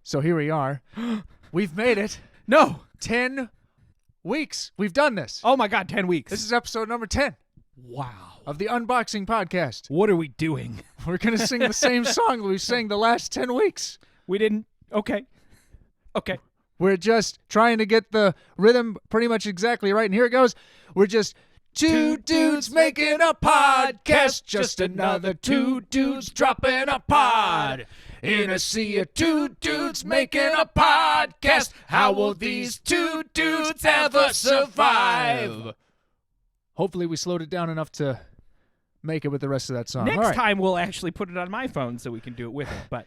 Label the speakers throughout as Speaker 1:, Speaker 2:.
Speaker 1: So here we are. We've made it.
Speaker 2: No.
Speaker 1: 10 weeks. We've done this.
Speaker 2: Oh, my God, 10 weeks.
Speaker 1: This is episode number 10
Speaker 2: wow.
Speaker 1: of the Unboxing Podcast.
Speaker 2: What are we doing?
Speaker 1: We're going to sing the same song we've sang the last 10 weeks.
Speaker 2: We didn't. Okay.
Speaker 1: We're just trying to get the rhythm pretty much exactly right. And here it goes. We're just two dudes making a podcast. Just another two dudes dropping a pod. In a sea of two dudes making a podcast. How will these two dudes ever survive? Hopefully we slowed it down enough to make it with the rest of that song.
Speaker 2: Next
Speaker 1: All right.
Speaker 2: time we'll actually put it on my phone so we can do it with it. But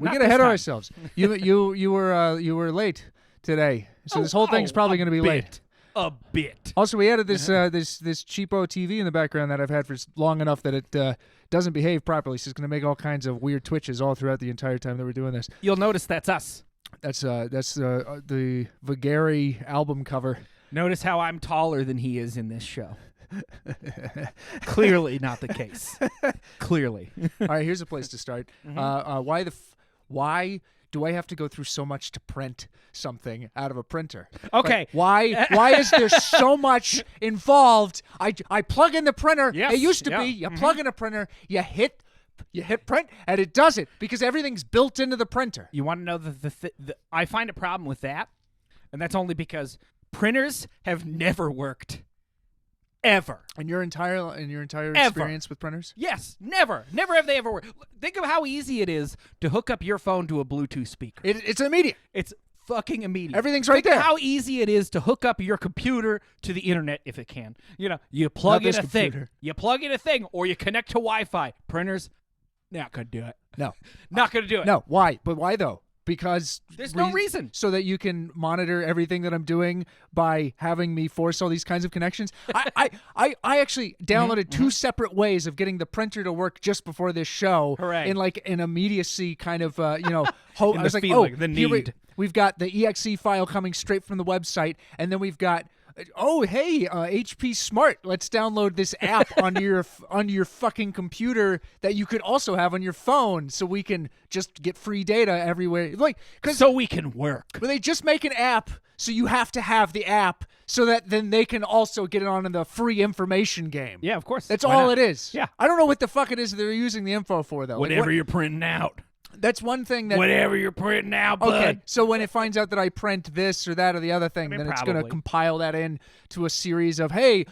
Speaker 1: We get ahead of ourselves. You were late today, so this whole thing's probably going to be late.
Speaker 2: A bit.
Speaker 1: Also, we added this this cheapo TV in the background that I've had for long enough that it doesn't behave properly. So it's going to make all kinds of weird twitches all throughout the entire time that we're doing this.
Speaker 2: You'll notice that's us.
Speaker 1: That's the Vagary album cover.
Speaker 2: Notice how I'm taller than he is in this show. Clearly not the case. Clearly.
Speaker 1: All right, here's a place to start. Why do I have to go through so much to print something out of a printer?
Speaker 2: Okay.
Speaker 1: Like, why is there so much involved? I plug in the printer.
Speaker 2: Yes,
Speaker 1: It used to
Speaker 2: yeah.
Speaker 1: be you plug in a printer, you hit print, and it does it because everything's built into the printer.
Speaker 2: You want to know I find a problem with that, and that's only because printers have never worked. Ever.
Speaker 1: In your entire experience with printers?
Speaker 2: Yes, never. Never have they ever worked. Think of how easy it is to hook up your phone to a Bluetooth speaker.
Speaker 1: It's immediate.
Speaker 2: It's fucking immediate.
Speaker 1: Everything's right
Speaker 2: Think
Speaker 1: there.
Speaker 2: of how easy it is to hook up your computer to the internet if it can. You know, you plug
Speaker 1: Not
Speaker 2: in
Speaker 1: this
Speaker 2: a thing.
Speaker 1: computer.
Speaker 2: You plug in a thing, or you connect to Wi-Fi. Printers, not gonna do it.
Speaker 1: No.
Speaker 2: Not gonna do it.
Speaker 1: No. Why? But why though? Because
Speaker 2: There's no reason.
Speaker 1: So that you can monitor everything that I'm doing by having me force all these kinds of connections. I actually downloaded two separate ways of getting the printer to work just before this show.
Speaker 2: Hooray.
Speaker 1: In like an immediacy kind of hope.
Speaker 2: In
Speaker 1: I
Speaker 2: the
Speaker 1: was like,
Speaker 2: feeling,
Speaker 1: oh,
Speaker 2: the
Speaker 1: here
Speaker 2: need.
Speaker 1: we've got the exe file coming straight from the website, and then we've got. Oh, hey, HP Smart. Let's download this app onto your fucking computer that you could also have on your phone, so we can just get free data everywhere. Like,
Speaker 2: So we can work.
Speaker 1: but they just make an app, so you have to have the app, so that then they can also get it on in the free information game.
Speaker 2: Yeah, of course.
Speaker 1: That's
Speaker 2: Why
Speaker 1: all
Speaker 2: not?
Speaker 1: it is.
Speaker 2: Yeah.
Speaker 1: I don't know what the fuck it is that they're using the info for though. Like,
Speaker 2: Whatever
Speaker 1: what-
Speaker 2: you're printing out.
Speaker 1: That's one thing that.
Speaker 2: Whatever you're printing out, bud.
Speaker 1: Okay, so when it finds out that I print this or that or the other thing,
Speaker 2: mean,
Speaker 1: then it's going to
Speaker 2: probably.
Speaker 1: compile that in to a series of, hey,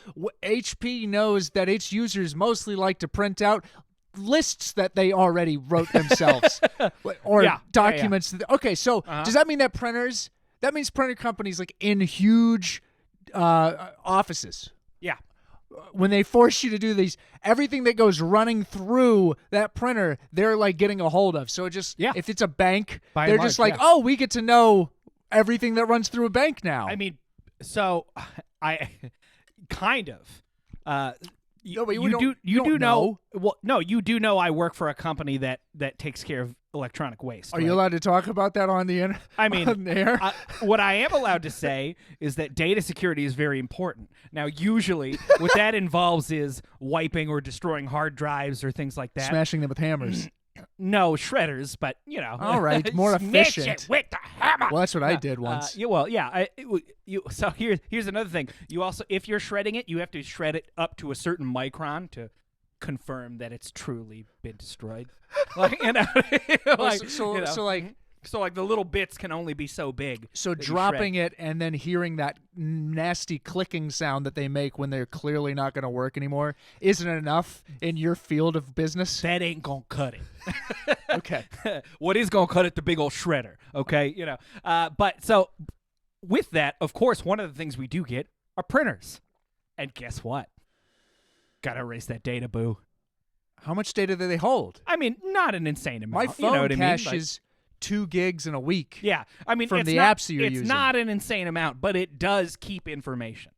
Speaker 1: HP knows that its users mostly like to print out lists that they already wrote themselves or
Speaker 2: Yeah,
Speaker 1: documents. Okay, so does that mean that that means printer companies like in huge offices,
Speaker 2: Yeah.
Speaker 1: when they force you to do these, everything that goes running through that printer, they're like getting a hold of. So if it's a bank,
Speaker 2: By and
Speaker 1: they're just
Speaker 2: large,
Speaker 1: like,
Speaker 2: yeah.
Speaker 1: oh, we get to know everything that runs through a bank now.
Speaker 2: I mean, so I kind of.
Speaker 1: No, but
Speaker 2: you
Speaker 1: don't
Speaker 2: do know.
Speaker 1: know.
Speaker 2: Well, no, you do know I work for a company that takes care of electronic waste.
Speaker 1: Are you allowed to talk about that on the internet?
Speaker 2: I mean,
Speaker 1: on the air?
Speaker 2: what I am allowed to say is that data security is very important. Now, usually, what that involves is wiping or destroying hard drives or things like that.
Speaker 1: Smashing them with hammers.
Speaker 2: No shredders, but
Speaker 1: All right, more
Speaker 2: smash
Speaker 1: efficient.
Speaker 2: it with the hammer.
Speaker 1: Well, that's what I did once.
Speaker 2: So here's another thing. You also, if you're shredding it, you have to shred it up to a certain micron to confirm that it's truly been destroyed. Like, so like the little bits can only be so big.
Speaker 1: So
Speaker 2: that you
Speaker 1: dropping
Speaker 2: shred.
Speaker 1: it and then hearing that nasty clicking sound that they make when they're clearly not going to work anymore isn't enough in your field of business?
Speaker 2: That ain't gonna cut it.
Speaker 1: Okay.
Speaker 2: What is gonna cut it? The big old shredder. Okay, But so with that, of course, one of the things we do get are printers, and guess what? Gotta erase that data, boo.
Speaker 1: How much data do they hold?
Speaker 2: I mean, not an insane amount.
Speaker 1: My phone
Speaker 2: you know what I mean?
Speaker 1: caches 2 gigs in a week.
Speaker 2: Yeah, I mean,
Speaker 1: from
Speaker 2: it's
Speaker 1: the
Speaker 2: not,
Speaker 1: apps that you're
Speaker 2: it's
Speaker 1: using.
Speaker 2: not an insane amount, but it does keep information.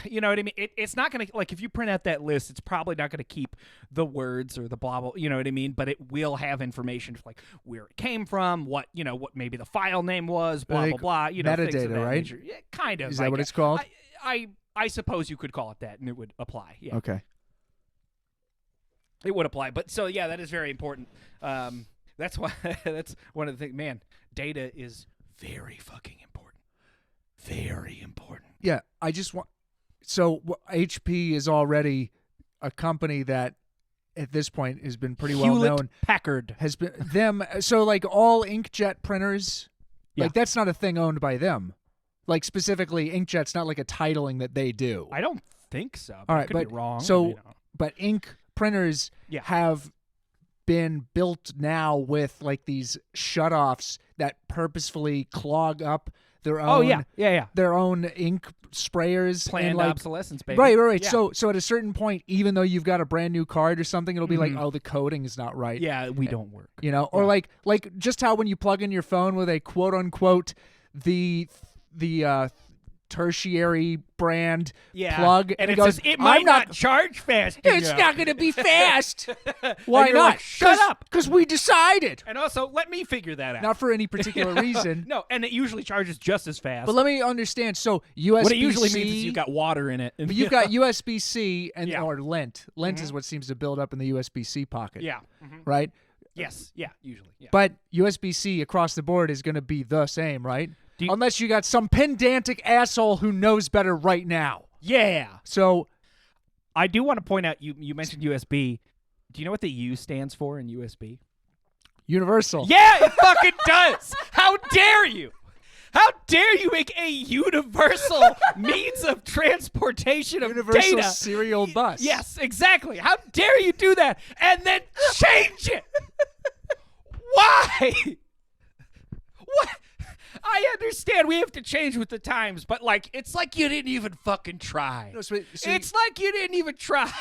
Speaker 2: You know what I mean? It's not going to, like, if you print out that list, it's probably not going to keep the words or the blah, blah, you know what I mean? But it will have information like where it came from, what maybe the file name was, blah,
Speaker 1: Like
Speaker 2: blah, blah, things of
Speaker 1: metadata,
Speaker 2: that
Speaker 1: right?
Speaker 2: nature. Yeah, kind of.
Speaker 1: Is that what it's called?
Speaker 2: I suppose you could call it that, and it would apply. Yeah.
Speaker 1: Okay.
Speaker 2: It would apply. But so, yeah, that is very important. That's why. That's one of the things. Man, data is very fucking important. Very important.
Speaker 1: Yeah, I just want. So HP is already a company that, at this point, has been pretty well known.
Speaker 2: Packard
Speaker 1: Has been them. So like all inkjet printers,
Speaker 2: Yeah.
Speaker 1: like that's not a thing owned by them. Like specifically, inkjet's not like a titling that they do.
Speaker 2: I don't think so.
Speaker 1: All right,
Speaker 2: I could
Speaker 1: but
Speaker 2: be wrong.
Speaker 1: so-
Speaker 2: I mean,
Speaker 1: But ink printers
Speaker 2: Yeah.
Speaker 1: have been built now with like these shutoffs that purposefully clog up their own.
Speaker 2: oh yeah.
Speaker 1: Their own ink sprayers
Speaker 2: Planned
Speaker 1: and like
Speaker 2: obsolescence, baby.
Speaker 1: right.
Speaker 2: Yeah.
Speaker 1: So at a certain point, even though you've got a brand new card or something, it'll be like,
Speaker 2: Mhm.
Speaker 1: oh, the coding is not right.
Speaker 2: yeah, we don't work.
Speaker 1: You know, or
Speaker 2: Yeah.
Speaker 1: like just how when you plug in your phone with a quote unquote the tertiary brand
Speaker 2: Yeah.
Speaker 1: plug,
Speaker 2: and
Speaker 1: it
Speaker 2: it
Speaker 1: goes,
Speaker 2: says it
Speaker 1: "I'm
Speaker 2: might
Speaker 1: not-
Speaker 2: not charge fast.
Speaker 1: it's
Speaker 2: enough."
Speaker 1: not going to be fast.
Speaker 2: And
Speaker 1: Why
Speaker 2: you're
Speaker 1: not?
Speaker 2: like, shut up.
Speaker 1: Because we decided.
Speaker 2: And also, let me figure that out.
Speaker 1: Not for any particular reason.
Speaker 2: No, and it usually charges just as fast.
Speaker 1: But let me understand. So USB-C.
Speaker 2: what it usually means is you've got water in it. And
Speaker 1: But you've got USB-C and
Speaker 2: Yeah.
Speaker 1: or lint. Lint is what seems to build up in the USB-C pocket.
Speaker 2: yeah. Mhm.
Speaker 1: Right.
Speaker 2: Yes. Yeah. Usually. Yeah.
Speaker 1: But USB-C across the board is going to be the same, right?
Speaker 2: Do you-
Speaker 1: Unless you got some pedantic asshole who knows better right now.
Speaker 2: yeah.
Speaker 1: So
Speaker 2: I do want to point out you mentioned USB. Do you know what the U stands for in USB?
Speaker 1: universal.
Speaker 2: Yeah, it fucking does. How dare you? How dare you make a universal means of transportation of
Speaker 1: Universal
Speaker 2: data?
Speaker 1: serial bus.
Speaker 2: Yes, exactly. How dare you do that and then change it? Why? What? I understand we have to change with the times, but like it's like you didn't even fucking try.
Speaker 1: No, so
Speaker 2: It's like you didn't even try.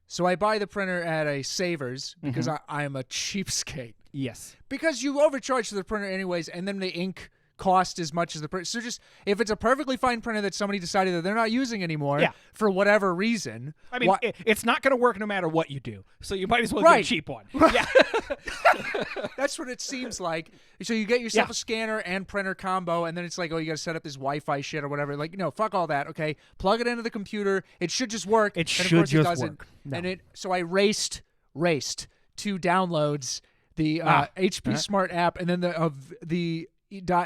Speaker 1: so I buy the printer at a Savers because
Speaker 2: Mm-hmm.
Speaker 1: I am a cheapskate.
Speaker 2: Yes.
Speaker 1: Because you overcharge for the printer anyways, and then the ink cost as much as the printer. So just if it's a perfectly fine printer that somebody decided that they're not using anymore
Speaker 2: Yeah.
Speaker 1: for whatever reason,
Speaker 2: I mean, it's not going to work no matter what you do. So you might as well get
Speaker 1: Right.
Speaker 2: a cheap one. Yeah.
Speaker 1: that's what it seems like. So you get yourself
Speaker 2: Yeah.
Speaker 1: a scanner and printer combo, and then it's like, oh, you got to set up this Wi-Fi shit or whatever. Like, no, fuck all that. Okay, plug it into the computer. It should just work.
Speaker 2: It
Speaker 1: and
Speaker 2: should
Speaker 1: of course
Speaker 2: just
Speaker 1: it doesn't.
Speaker 2: work. No.
Speaker 1: And so I raced to downloads the HP
Speaker 2: Alright.
Speaker 1: Smart app, and then the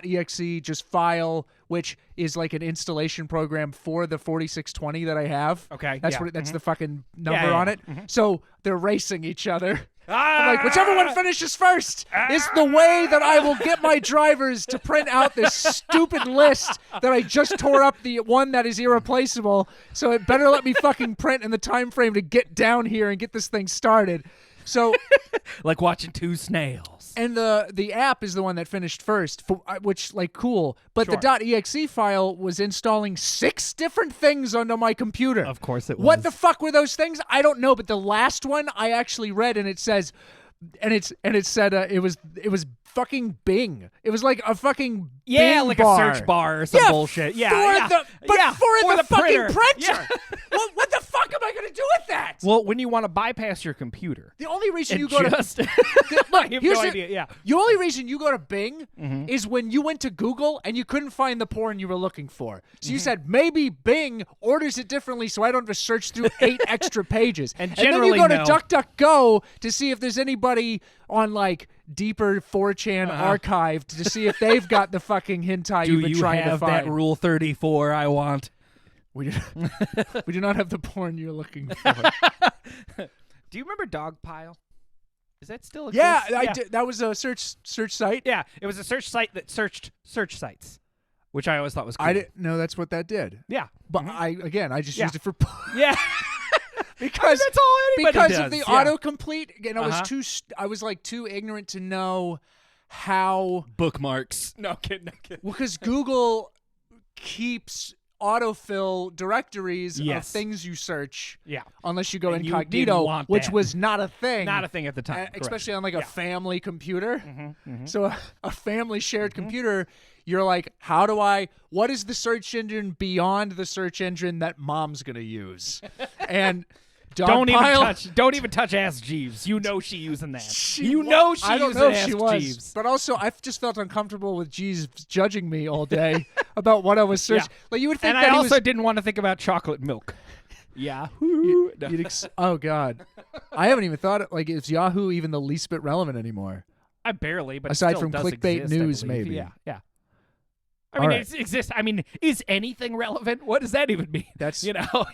Speaker 1: .exe just file, which is like an installation program for the 4620 that I have.
Speaker 2: Okay,
Speaker 1: that's
Speaker 2: yeah,
Speaker 1: what that's
Speaker 2: mhm.
Speaker 1: the fucking number
Speaker 2: yeah,
Speaker 1: on
Speaker 2: yeah,
Speaker 1: it. So they're racing each other.
Speaker 2: Ah!
Speaker 1: I'm like, whichever one finishes first is the way that I will get my drivers to print out this stupid list that I just tore up, the one that is irreplaceable. So it better let me fucking print in the time frame to get down here and get this thing started. So
Speaker 2: Like watching two snails.
Speaker 1: and the app is the one that finished first, which like cool. But
Speaker 2: Sure.
Speaker 1: the .exe file was installing 6 different things onto my computer.
Speaker 2: Of course it was.
Speaker 1: What the fuck were those things? I don't know. But the last one I actually read, and it says, and it said it was fucking Bing. It was like a fucking
Speaker 2: Yeah,
Speaker 1: Bing
Speaker 2: like
Speaker 1: bar.
Speaker 2: a search bar or some
Speaker 1: Yeah,
Speaker 2: bullshit. Yeah,
Speaker 1: for
Speaker 2: yeah.
Speaker 1: the fucking
Speaker 2: printer.
Speaker 1: printer.
Speaker 2: Yeah.
Speaker 1: What the fuck am I gonna do with that?
Speaker 2: Well, when you want to bypass your computer,
Speaker 1: The only reason
Speaker 2: and
Speaker 1: you go to
Speaker 2: just
Speaker 1: look,
Speaker 2: I have
Speaker 1: here's
Speaker 2: no
Speaker 1: the-
Speaker 2: idea. Yeah.
Speaker 1: The only reason you go to Bing
Speaker 2: Mm-hmm.
Speaker 1: is when you went to Google and you couldn't find the porn you were looking for. So
Speaker 2: Mm-hmm.
Speaker 1: you said maybe Bing orders it differently so I don't have to search through 8 extra pages.
Speaker 2: And
Speaker 1: then you
Speaker 2: generally
Speaker 1: go to
Speaker 2: no.
Speaker 1: DuckDuckGo to see if there's anybody on like deeper 4chan archive to see if they've got the fucking hentai
Speaker 2: Do
Speaker 1: you've been
Speaker 2: you
Speaker 1: trying
Speaker 2: have
Speaker 1: to
Speaker 2: that
Speaker 1: find.
Speaker 2: Rule 34 I want?
Speaker 1: We do not have the porn you're looking for.
Speaker 2: Do you remember Dogpile? Is that still
Speaker 1: Yeah,
Speaker 2: exist?
Speaker 1: I did. That was a search site.
Speaker 2: Yeah, it was a search site that searched search sites, which I always thought was cool.
Speaker 1: I didn't know that's what that did.
Speaker 2: Yeah.
Speaker 1: But I just
Speaker 2: Yeah.
Speaker 1: used it for
Speaker 2: Yeah.
Speaker 1: because
Speaker 2: that's all anybody
Speaker 1: because
Speaker 2: does.
Speaker 1: of the
Speaker 2: Yeah.
Speaker 1: autocomplete. Again,
Speaker 2: Uh-huh.
Speaker 1: I was like too ignorant to know how.
Speaker 2: bookmarks. No kidding. No kidding.
Speaker 1: Well, because Google keeps autofill directories of
Speaker 2: Yes.
Speaker 1: things you search
Speaker 2: Yeah.
Speaker 1: unless you go
Speaker 2: And you
Speaker 1: incognito,
Speaker 2: didn't want
Speaker 1: which
Speaker 2: that.
Speaker 1: was not a thing.
Speaker 2: Not a thing at the time. correct.
Speaker 1: Especially on like a family computer.
Speaker 2: Mm-hmm.
Speaker 1: So a family shared computer, you're like, what is the search engine beyond the search engine that mom's going to use? And
Speaker 2: Don't
Speaker 1: Dogpile,
Speaker 2: even touch Ask Jeeves. You know she using that.
Speaker 1: She
Speaker 2: you
Speaker 1: wa-
Speaker 2: know she
Speaker 1: I don't
Speaker 2: using
Speaker 1: know if
Speaker 2: Ask
Speaker 1: she was,
Speaker 2: Jeeves.
Speaker 1: but also I just felt uncomfortable with Jeeves judging me all day about what I was searching.
Speaker 2: Yeah.
Speaker 1: Like you would think
Speaker 2: And
Speaker 1: that
Speaker 2: I
Speaker 1: he
Speaker 2: also
Speaker 1: was,
Speaker 2: didn't want to think about chocolate milk. Yahoo.
Speaker 1: you'd oh god, I haven't even thought is Yahoo even the least bit relevant anymore?
Speaker 2: I barely, but
Speaker 1: Aside
Speaker 2: it still
Speaker 1: from
Speaker 2: does
Speaker 1: clickbait
Speaker 2: exist, I
Speaker 1: news,
Speaker 2: believe.
Speaker 1: maybe.
Speaker 2: Yeah. I
Speaker 1: All
Speaker 2: mean,
Speaker 1: right.
Speaker 2: it exists. I mean, is anything relevant? What does that even mean?
Speaker 1: That's
Speaker 2: Yeah.
Speaker 1: Well,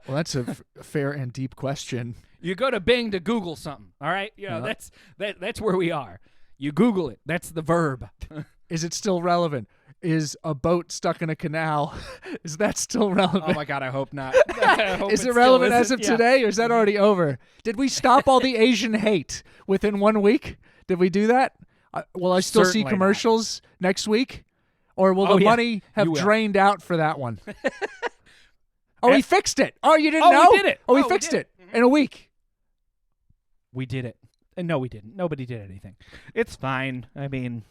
Speaker 1: that's a fair and deep question.
Speaker 2: You go to Bing to Google something. All right.
Speaker 1: Yeah.
Speaker 2: That's where we are. You Google it. That's the verb.
Speaker 1: Is it still relevant? Is a boat stuck in a canal? Is that still relevant?
Speaker 2: Oh my God, I hope not. I hope
Speaker 1: Is it
Speaker 2: still
Speaker 1: relevant as
Speaker 2: isn't.
Speaker 1: of
Speaker 2: Yeah.
Speaker 1: today, or is that already over? Did we stop all the Asian hate within 1 week? Did we do that? Will I still
Speaker 2: Certainly
Speaker 1: see
Speaker 2: not.
Speaker 1: commercials next week? Or will
Speaker 2: Oh,
Speaker 1: the
Speaker 2: yeah.
Speaker 1: money have
Speaker 2: You will.
Speaker 1: drained out for that one? Oh, we fixed it. Oh, you didn't
Speaker 2: Oh, we
Speaker 1: know?
Speaker 2: did it.
Speaker 1: Oh, we
Speaker 2: Oh, we
Speaker 1: fixed
Speaker 2: did
Speaker 1: it in a week.
Speaker 2: We did it. And no, we didn't. Nobody did anything. It's fine. I mean,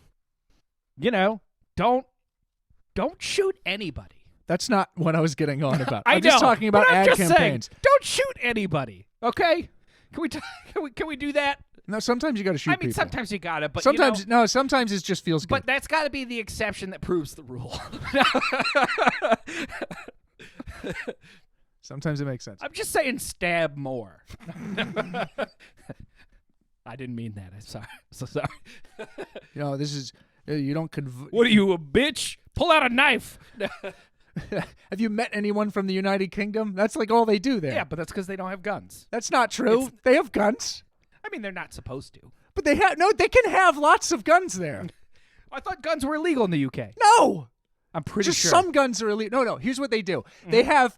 Speaker 2: don't shoot anybody.
Speaker 1: That's not what I was getting on about.
Speaker 2: I
Speaker 1: I'm just
Speaker 2: know,
Speaker 1: talking about
Speaker 2: but I'm
Speaker 1: ad
Speaker 2: just
Speaker 1: campaigns.
Speaker 2: Saying, don't shoot anybody. Okay? Can we do that?
Speaker 1: No, sometimes you got to shoot
Speaker 2: I mean,
Speaker 1: people.
Speaker 2: sometimes you gotta, but
Speaker 1: Sometimes no. Sometimes it just feels good.
Speaker 2: but that's got to be the exception that proves the rule.
Speaker 1: Sometimes it makes sense.
Speaker 2: I'm just saying, stab more. I didn't mean that. I'm sorry. So sorry.
Speaker 1: This is you don't.
Speaker 2: What are you, a bitch? Pull out a knife.
Speaker 1: Have you met anyone from the United Kingdom? That's like all they do there.
Speaker 2: Yeah, but that's because they don't have guns.
Speaker 1: That's not true. They have guns,
Speaker 2: I mean, they're not supposed to.
Speaker 1: but they have no. They can have lots of guns there.
Speaker 2: I thought guns were illegal in the UK.
Speaker 1: No,
Speaker 2: I'm pretty
Speaker 1: just
Speaker 2: sure.
Speaker 1: some guns are illegal. No. Here's what they do. They have.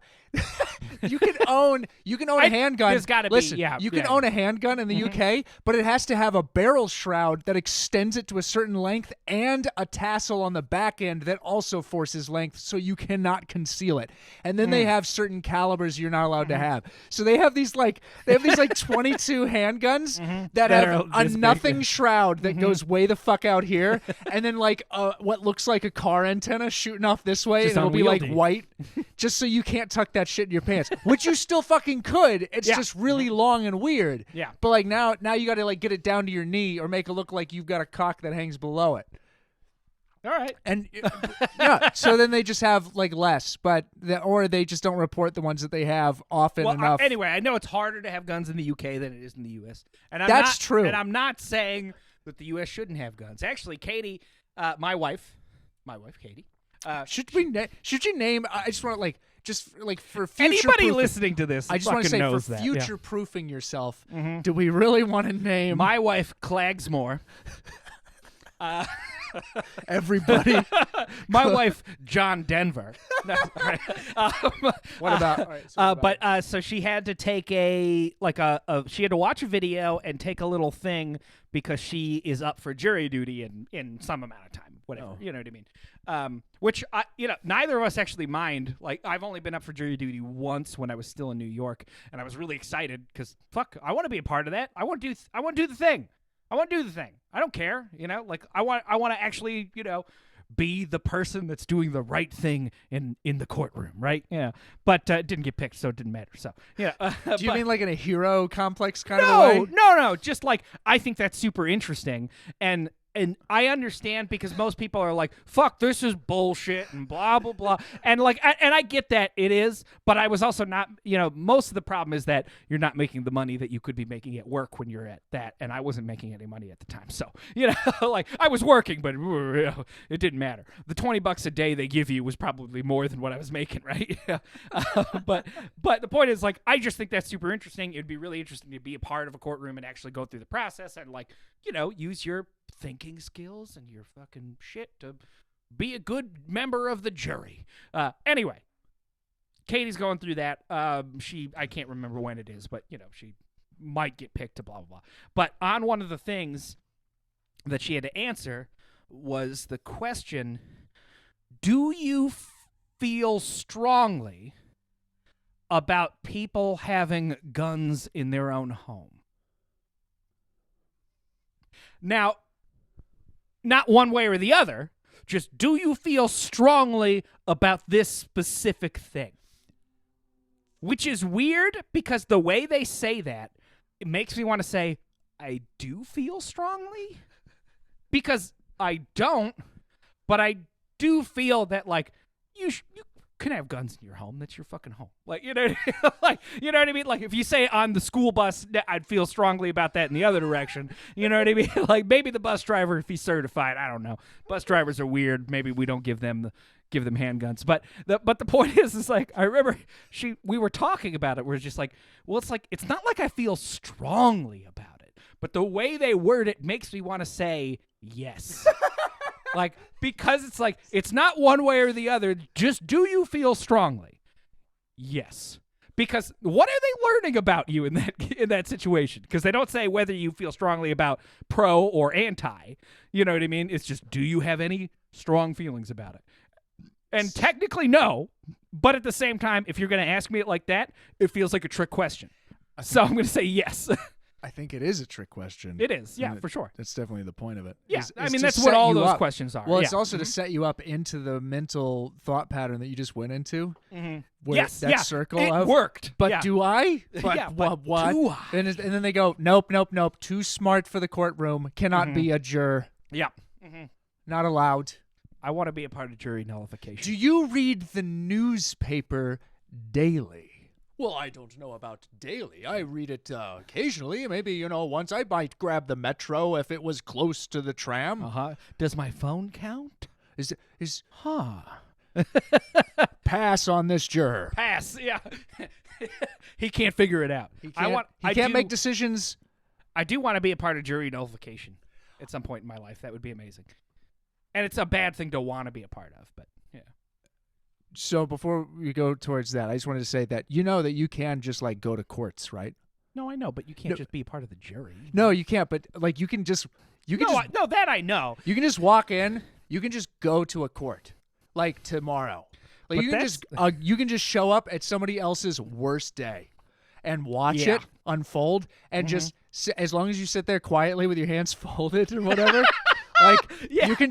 Speaker 1: You can own a handgun.
Speaker 2: There's gotta be,
Speaker 1: Listen,
Speaker 2: yeah,
Speaker 1: you can
Speaker 2: yeah.
Speaker 1: own a handgun in the UK, but it has to have a barrel shroud that extends it to a certain length and a tassel on the back end that also forces length, so you cannot conceal it. And then they have certain calibers you're not allowed to have. So they have these like 22 handguns that
Speaker 2: That
Speaker 1: have
Speaker 2: are
Speaker 1: a
Speaker 2: this big.
Speaker 1: nothing shroud that goes way the fuck out here, and then like what looks like a car antenna shooting off this way,
Speaker 2: Just
Speaker 1: and it'll be like
Speaker 2: unwieldy.
Speaker 1: white, just so you can't tuck that shit in your pants, which you still fucking could. It's
Speaker 2: Yeah.
Speaker 1: just really long and weird.
Speaker 2: Yeah.
Speaker 1: But like now you got to like get it down to your knee or make it look like you've got a cock that hangs below it.
Speaker 2: All right.
Speaker 1: And yeah, so then they just have like less, or they just don't report the ones that they have often
Speaker 2: Well,
Speaker 1: enough.
Speaker 2: anyway, I know it's harder to have guns in the UK than it is in the US. And
Speaker 1: That's true.
Speaker 2: And I'm not saying that the US shouldn't have guns. Actually, Katie, my wife, Katie.
Speaker 1: Should you name? I just want to for future
Speaker 2: Anybody
Speaker 1: proofing-
Speaker 2: listening to this
Speaker 1: I just want to
Speaker 2: fucking
Speaker 1: say for
Speaker 2: knows that.
Speaker 1: future proofing yourself. Do we really want to name
Speaker 2: My wife, Clagsmore.
Speaker 1: everybody?
Speaker 2: My wife, John Denver. No, all right.
Speaker 1: What about? All right, so what about-
Speaker 2: So she had to take she had to watch a video and take a little thing because she is up for jury duty in some amount of time, whatever.
Speaker 1: Oh.
Speaker 2: You know what I mean? Which neither of us actually mind. Like, I've only been up for jury duty once when I was still in New York, and I was really excited because I want to be a part of that. I want to do the thing. I want to do the thing. I don't care, like I want to actually, be the person that's doing the right thing in the courtroom, right? Yeah. But it didn't get picked, so it didn't matter. So, yeah.
Speaker 1: Do you mean like in a hero complex kind of a
Speaker 2: no,
Speaker 1: way?
Speaker 2: no, just like I think that's super interesting, and I understand because most people are like, fuck, this is bullshit and blah blah blah, and I get that it is, but I was also not, most of the problem is that you're not making the money that you could be making at work when you're at that, and I wasn't making any money at the time, so like I was working, but it didn't matter. The $20 a day they give you was probably more than what I was making, right? But the point is, like, I just think that's super interesting. It'd be really interesting to be a part of a courtroom and actually go through the process and use your thinking skills and your fucking shit to be a good member of the jury. Anyway, Katie's going through that. I can't remember when it is, but she might get picked to blah blah blah. But on one of the things that she had to answer was the question: do you feel strongly about people having guns in their own home? Now, not one way or the other, just do you feel strongly about this specific thing? Which is weird because the way they say that, it makes me want to say, I do feel strongly? Because I don't, but I do feel that, like, can have guns in your home. That's your fucking home. Like, you know what I mean? Like, you know what I mean? Like, if you say on the school bus, I'd feel strongly about that in the other direction. You know what I mean? Like, maybe the bus driver, if he's certified, I don't know. Bus drivers are weird. Maybe we don't give them handguns. But the point is like, I remember we were talking about it. We're just like, well, it's not like I feel strongly about it, but the way they word it makes me want to say yes. Like, because it's like, it's not one way or the other. Just, do you feel strongly? Yes. Because what are they learning about you in that situation? Because they don't say whether you feel strongly about pro or anti. You know what I mean? It's just, do you have any strong feelings about it? And technically, no. But at the same time, if you're going to ask me it like that, it feels like a trick question. So I'm going to say yes.
Speaker 1: I think it is a trick question.
Speaker 2: It is, yeah, for sure.
Speaker 1: That's definitely the point of it.
Speaker 2: Yeah,
Speaker 1: is
Speaker 2: I mean,
Speaker 1: to
Speaker 2: that's what
Speaker 1: set
Speaker 2: all
Speaker 1: you
Speaker 2: those
Speaker 1: up.
Speaker 2: questions are.
Speaker 1: Well,
Speaker 2: yeah.
Speaker 1: it's also to set you up into the mental thought pattern that you just went into.
Speaker 2: Mm-hmm.
Speaker 1: Where
Speaker 2: Yes,
Speaker 1: that
Speaker 2: yeah.
Speaker 1: circle
Speaker 2: It
Speaker 1: of
Speaker 2: worked.
Speaker 1: But
Speaker 2: Yeah.
Speaker 1: do I? But
Speaker 2: Yeah,
Speaker 1: what?
Speaker 2: but do I?
Speaker 1: And then they go, nope. Too smart for the courtroom. Cannot be a juror.
Speaker 2: Yeah. Mm-hmm.
Speaker 1: Not allowed.
Speaker 2: I want to be a part of jury nullification.
Speaker 1: Do you read the newspaper daily? Well, I don't know about daily. I read it occasionally. Maybe, once I might grab the metro if it was close to the tram.
Speaker 2: Uh-huh. Does my phone count?
Speaker 1: Is
Speaker 2: Huh.
Speaker 1: pass on this juror.
Speaker 2: Pass, yeah. He can't figure it out.
Speaker 1: He can't make decisions.
Speaker 2: I do want to be a part of jury nullification at some point in my life. That would be amazing. And it's a bad thing to want to be a part of, but yeah.
Speaker 1: So before we go towards that, I just wanted to say that that you can just like go to courts, right?
Speaker 2: No, I know, but you can't just be a part of the jury.
Speaker 1: No, you can't. But like you can just
Speaker 2: that I know.
Speaker 1: You can just walk in. You can just go to a court like tomorrow. Like
Speaker 2: But
Speaker 1: you can just show up at somebody else's worst day and watch
Speaker 2: Yeah.
Speaker 1: it unfold and just as long as you sit there quietly with your hands folded or whatever, like
Speaker 2: Yeah.
Speaker 1: you can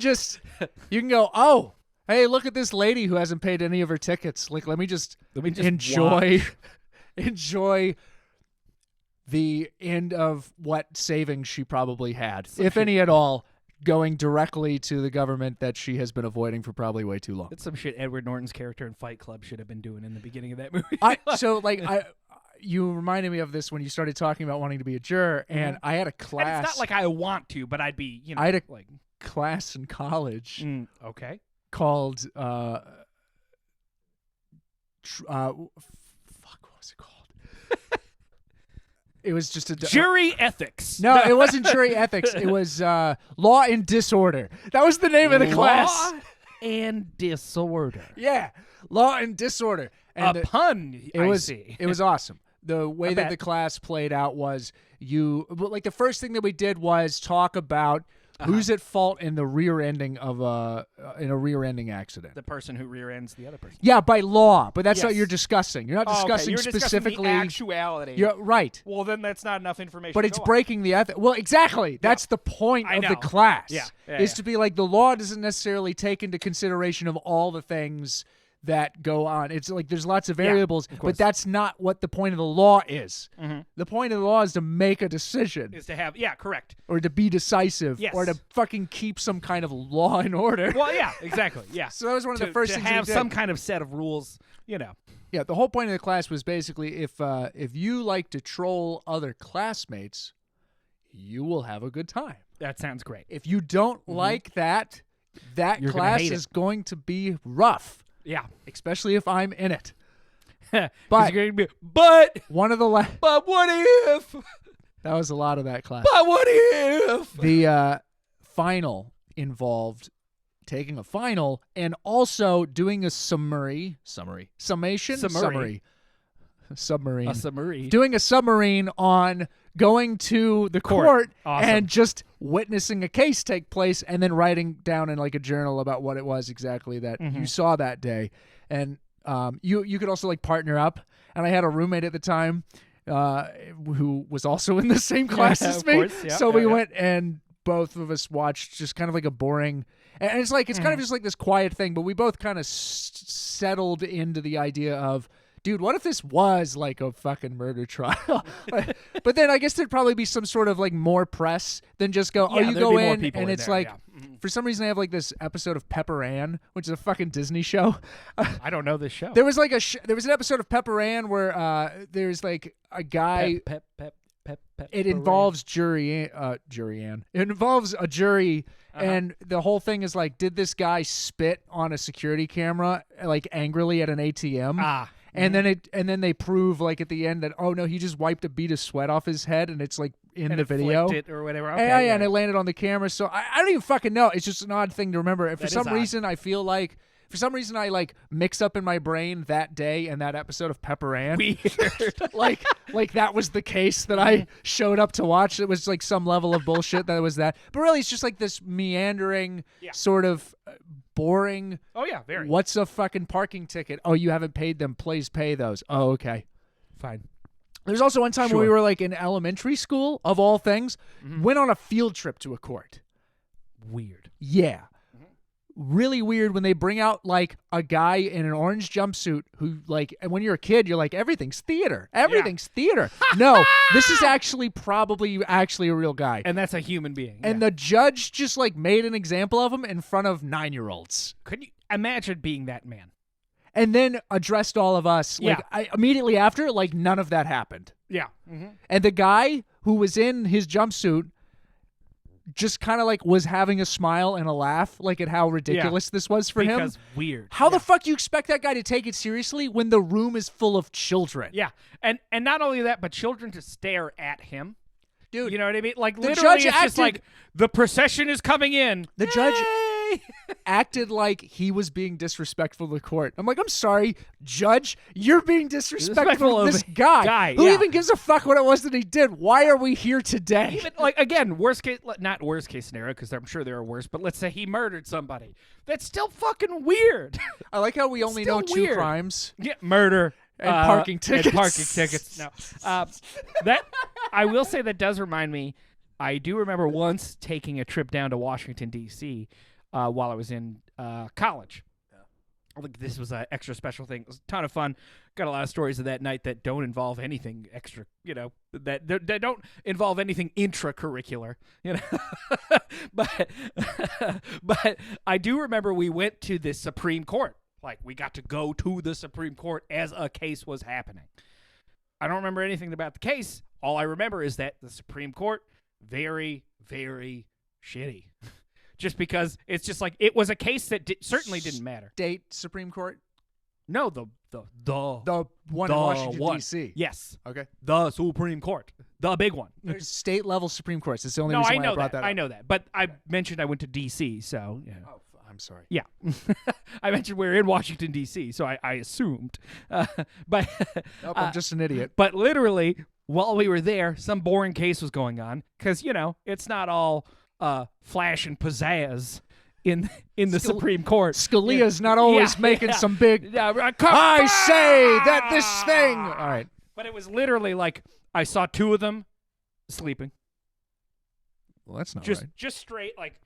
Speaker 1: go, "Oh, hey, look at this lady who hasn't paid any of her tickets. Like let me just enjoy the end of what savings she probably had, if any at all, going directly to the government that she has been avoiding for probably way too long."
Speaker 2: That's some shit Edward Norton's character in Fight Club should have been doing in the beginning of that movie.
Speaker 1: You reminded me of this when you started talking about wanting to be a juror, and I had a class.
Speaker 2: And it's not like I want to, but I'd be,
Speaker 1: I had a
Speaker 2: like
Speaker 1: class in college
Speaker 2: okay.
Speaker 1: called fuck, what was it called? It was just a
Speaker 2: Jury ethics.
Speaker 1: No, it wasn't jury ethics. It was law and disorder. That was the name of the class.
Speaker 2: Law and disorder.
Speaker 1: Yeah, law and disorder. And
Speaker 2: pun.
Speaker 1: It was awesome. The way that
Speaker 2: bet.
Speaker 1: the class played out was the first thing that we did was talk about who's at fault in the rear-ending of in a rear-ending accident.
Speaker 2: The person who rear ends the other person.
Speaker 1: Yeah, by law, but that's what
Speaker 2: Yes.
Speaker 1: you're discussing. You're not
Speaker 2: Okay.
Speaker 1: discussing
Speaker 2: You're
Speaker 1: specifically.
Speaker 2: discussing the actuality.
Speaker 1: You're right.
Speaker 2: Well, then that's not enough information.
Speaker 1: But
Speaker 2: to
Speaker 1: it's
Speaker 2: go on.
Speaker 1: breaking the ethic. Well, exactly. That's the point
Speaker 2: I
Speaker 1: of the
Speaker 2: know.
Speaker 1: class.
Speaker 2: Yeah.
Speaker 1: Is to be like the law doesn't necessarily take into consideration of all the things that go on. It's like there's lots of variables, but
Speaker 2: course.
Speaker 1: that's not what the point of the law is.
Speaker 2: Mm-hmm.
Speaker 1: The point of the law is to make a decision
Speaker 2: Is to have correct.
Speaker 1: or to be decisive
Speaker 2: Yes.
Speaker 1: or to fucking keep some kind of law and order.
Speaker 2: Well, yeah, exactly. Yeah.
Speaker 1: So that was one of the first
Speaker 2: to
Speaker 1: things
Speaker 2: have
Speaker 1: we did.
Speaker 2: some kind of set of rules.
Speaker 1: Yeah, the whole point of the class was basically if you like to troll other classmates, you will have a good time.
Speaker 2: That sounds great.
Speaker 1: If you don't like that
Speaker 2: You're gonna
Speaker 1: class
Speaker 2: hate
Speaker 1: is going to be rough,
Speaker 2: Yeah.
Speaker 1: especially if I'm in it.
Speaker 2: But
Speaker 1: But-
Speaker 2: you're gonna be, but
Speaker 1: One of the
Speaker 2: but what if?
Speaker 1: that was a lot of that class.
Speaker 2: But what if?
Speaker 1: The final involved taking a final and also doing a summation,
Speaker 2: Summary.
Speaker 1: submarine,
Speaker 2: A summary.
Speaker 1: doing a submarine on going to the court
Speaker 2: Awesome.
Speaker 1: and just witnessing a case take place and then writing down in like a journal about what it was exactly that you saw that day. And you could also like partner up. And I had a roommate at the time who was also in the same class
Speaker 2: Yeah,
Speaker 1: as
Speaker 2: of
Speaker 1: me.
Speaker 2: course. Yeah,
Speaker 1: So we
Speaker 2: yeah.
Speaker 1: went and both of us watched just kind of like a boring, and it's like it's kind of just like this quiet thing, but we both kind of settled into the idea of, dude, what if this was like a fucking murder trial? But then I guess there'd probably be some sort of like more press than just go,
Speaker 2: Yeah,
Speaker 1: you
Speaker 2: there'd
Speaker 1: go
Speaker 2: be more
Speaker 1: in
Speaker 2: people
Speaker 1: and
Speaker 2: in
Speaker 1: it's
Speaker 2: there,
Speaker 1: like,
Speaker 2: yeah.
Speaker 1: For some reason, I have like this episode of Pepper Ann, which is a fucking Disney show.
Speaker 2: I don't know this show.
Speaker 1: There was like there was an episode of Pepper Ann where there's like a guy.
Speaker 2: Pep.
Speaker 1: It involves Jury Ann. It involves a jury, and the whole thing is like, did this guy spit on a security camera like angrily at an ATM? And then they prove like at the end that oh no, he just wiped a bead of sweat off his head, and it's like in the video
Speaker 2: it or whatever. Okay,
Speaker 1: yeah, and it landed on the camera. So I don't even fucking know. It's just an odd thing to remember. And for some reason, I feel like. For some reason, I like mix up in my brain that day and that episode of Pepper Ann.
Speaker 2: Weird.
Speaker 1: like that was the case that I showed up to watch. It was like some level of bullshit that was that. But really, it's just like this meandering sort of boring.
Speaker 2: Oh yeah, very.
Speaker 1: What's a fucking parking ticket? Oh, you haven't paid them. Please pay those. Oh, okay, fine. There's also one time when we were like in elementary school, of all things, went on a field trip to a court.
Speaker 2: Weird.
Speaker 1: Yeah. Really weird when they bring out like a guy in an orange jumpsuit who like, and when you're a kid, you're like, everything's theater. Everything's theater. No, this is probably a real guy.
Speaker 2: And that's a human being.
Speaker 1: And the judge just like made an example of him in front of 9-year-olds.
Speaker 2: Could you imagine being that man?
Speaker 1: And then addressed all of us. Like immediately after, like none of that happened.
Speaker 2: Yeah.
Speaker 1: And the guy who was in his jumpsuit just kind of like was having a smile and a laugh like at how ridiculous this was for him.
Speaker 2: Because weird.
Speaker 1: How the fuck you expect that guy to take it seriously when the room is full of children?
Speaker 2: Yeah. And not only that, but children to stare at him.
Speaker 1: Dude.
Speaker 2: You know what I mean? Like
Speaker 1: the
Speaker 2: literally
Speaker 1: judge
Speaker 2: it's just like the procession is coming in.
Speaker 1: The judge acted like he was being disrespectful to the court. I'm like, I'm sorry, judge, you're being disrespectful to this guy who even gives a fuck what it was that he did. Why are we here today?
Speaker 2: Even like again, not worst case scenario because I'm sure there are worse, but let's say he murdered somebody. That's still fucking weird.
Speaker 1: I like how we only know two crimes.
Speaker 2: Yeah, murder.
Speaker 1: And parking tickets.
Speaker 2: And parking tickets. No, that I will say that does remind me. I do remember once taking a trip down to Washington D.C. While I was in college. I think this was an extra special thing. It was a ton of fun. Got a lot of stories of that night that don't involve anything extra. You know, that don't involve anything intracurricular. You know, but I do remember we went to the Supreme Court. Like, we got to go to the Supreme Court as a case was happening. I don't remember anything about the case. All I remember is that the Supreme Court, very, very shitty. Just because it's just like, it was a case that certainly didn't matter.
Speaker 1: State Supreme Court?
Speaker 2: No, the
Speaker 1: one in Washington, D.C.
Speaker 2: Yes.
Speaker 1: Okay.
Speaker 2: The Supreme Court. The big one.
Speaker 1: There's state-level Supreme Courts. That's the only reason why I brought that up.
Speaker 2: I know that. But I mentioned I went to D.C., so, yeah.
Speaker 1: Oh, I'm sorry.
Speaker 2: Yeah. I mentioned we were in Washington, D.C., so I assumed. But
Speaker 1: I'm just an idiot.
Speaker 2: But literally, while we were there, some boring case was going on. Because, you know, it's not all flash and pizzazz in the Supreme Court.
Speaker 1: Scalia's not always making some big, I say that this thing. All right.
Speaker 2: But it was literally like, I saw two of them sleeping.
Speaker 1: Well, that's not
Speaker 2: right. Just straight, like.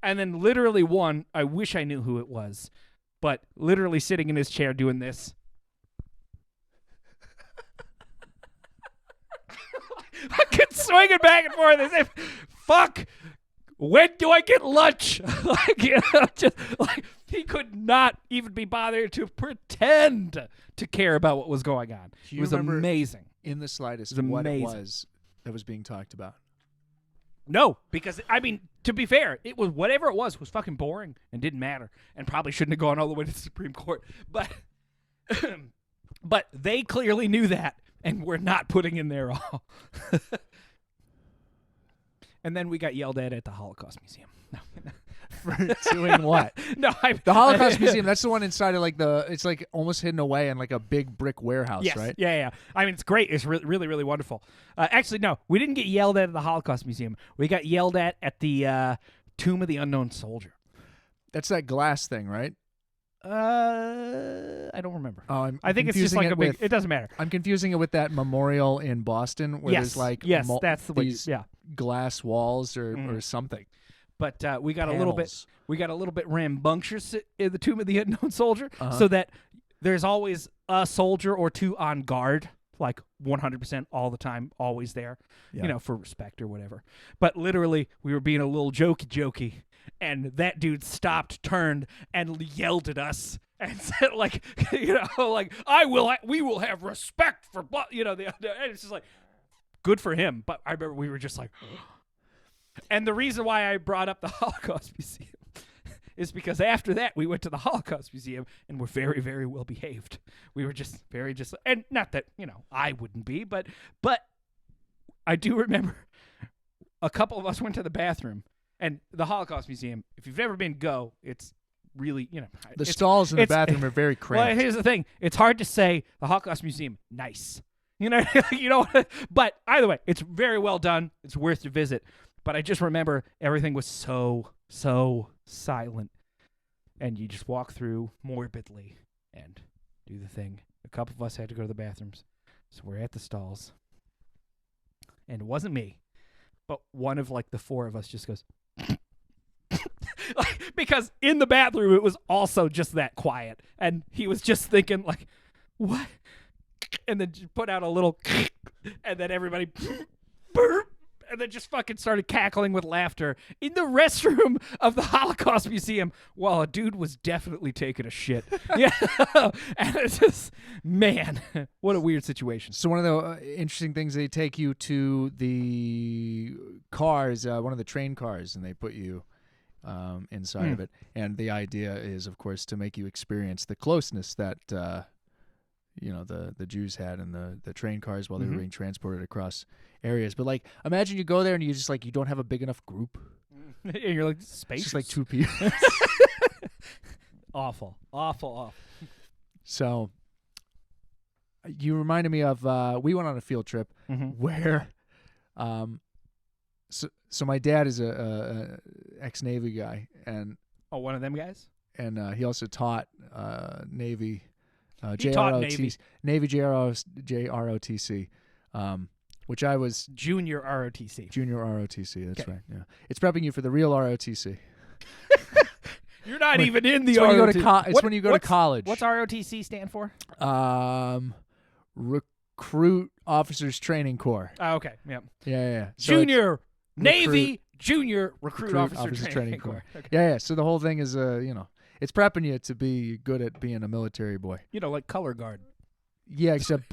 Speaker 2: And then literally one, I wish I knew who it was, but literally sitting in his chair doing this. Fucking swinging back and forth as if, fuck, when do I get lunch? Like, you know, just like he could not even be bothered to pretend to care about what was going on. It was amazing.
Speaker 1: In the slightest, what it was that was being talked about.
Speaker 2: No, because, I mean, to be fair, it was whatever it was fucking boring and didn't matter and probably shouldn't have gone all the way to the Supreme Court. But but they clearly knew that and were not putting in their all. And then we got yelled at the Holocaust Museum. No.
Speaker 1: For doing what?
Speaker 2: No,
Speaker 1: the Holocaust Museum, that's the one inside of like it's like almost hidden away in like a big brick warehouse,
Speaker 2: yes,
Speaker 1: right?
Speaker 2: Yeah. I mean, it's great. It's really, really wonderful. Actually, no, we didn't get yelled at the Holocaust Museum. We got yelled at the Tomb of the Unknown Soldier.
Speaker 1: That's that glass thing, right?
Speaker 2: I don't remember.
Speaker 1: Oh,
Speaker 2: I think it's just like a big. It doesn't matter.
Speaker 1: I'm confusing it with that memorial in Boston where there's like
Speaker 2: that's the
Speaker 1: these glass walls or something.
Speaker 2: But we got Panels. a little bit rambunctious in the Tomb of the Unknown Soldier, so that there's always a soldier or two on guard like 100% all the time, always there,
Speaker 1: Yeah.
Speaker 2: you know, for respect or whatever. But literally, we were being a little jokey, and that dude stopped, turned, and yelled at us and said, like, you know, like, we will have respect for, you know, and it's just like, good for him. But I remember we were just like, and the reason why I brought up the Holocaust Museum is because after that we went to the Holocaust Museum and were very, very well behaved. We were just and not that, you know, I wouldn't be, but I do remember a couple of us went to the bathroom, and the Holocaust Museum, if you've never been, go. It's really, you know,
Speaker 1: The stalls in the bathroom are very
Speaker 2: well,
Speaker 1: cramped.
Speaker 2: here's the thing. It's hard to say the Holocaust Museum nice. You know, you know, but either way, it's very well done. It's worth to visit. But I just remember everything was so silent. And you just walk through morbidly and do the thing. A couple of us had to go to the bathrooms. So we're at the stalls. And it wasn't me. But one of like the four of us just goes, like, because in the bathroom it was also just that quiet. And he was just thinking like, what? And then put out a little and then everybody burp, and then just fucking started cackling with laughter in the restroom of the Holocaust Museum while a dude was definitely taking a shit. Yeah. And it's just, man, what a weird situation.
Speaker 1: So one of the interesting things, they take you to the cars, one of the train cars, and they put you inside of it. And the idea is, of course, to make you experience the closeness that you know, the Jews had in the train cars while they were being transported across areas. But like, imagine you go there and you just like, you don't have a big enough group.
Speaker 2: And you're like,
Speaker 1: It's
Speaker 2: space.
Speaker 1: just like two people.
Speaker 2: Awful.
Speaker 1: So you reminded me of we went on a field trip where so my dad is a ex-Navy guy, and
Speaker 2: Oh, one of them guys?
Speaker 1: and he also taught Navy
Speaker 2: He taught Navy.
Speaker 1: Navy JROTC, which I was
Speaker 2: Junior ROTC.
Speaker 1: junior ROTC. That's
Speaker 2: Okay.
Speaker 1: right. Yeah, it's prepping you for the real ROTC.
Speaker 2: You're not even in the
Speaker 1: It's when you go to
Speaker 2: ROTC.
Speaker 1: it's when you go to college.
Speaker 2: What's ROTC stand for?
Speaker 1: Recruit Officers Training Corps.
Speaker 2: Oh, okay. Yep.
Speaker 1: Yeah. So
Speaker 2: Junior Navy Junior Recruit Officer
Speaker 1: Officers
Speaker 2: Training Corps. Okay.
Speaker 1: yeah. So the whole thing is, you know, it's prepping you to be good at being a military boy.
Speaker 2: You know, like color guard.
Speaker 1: Yeah, except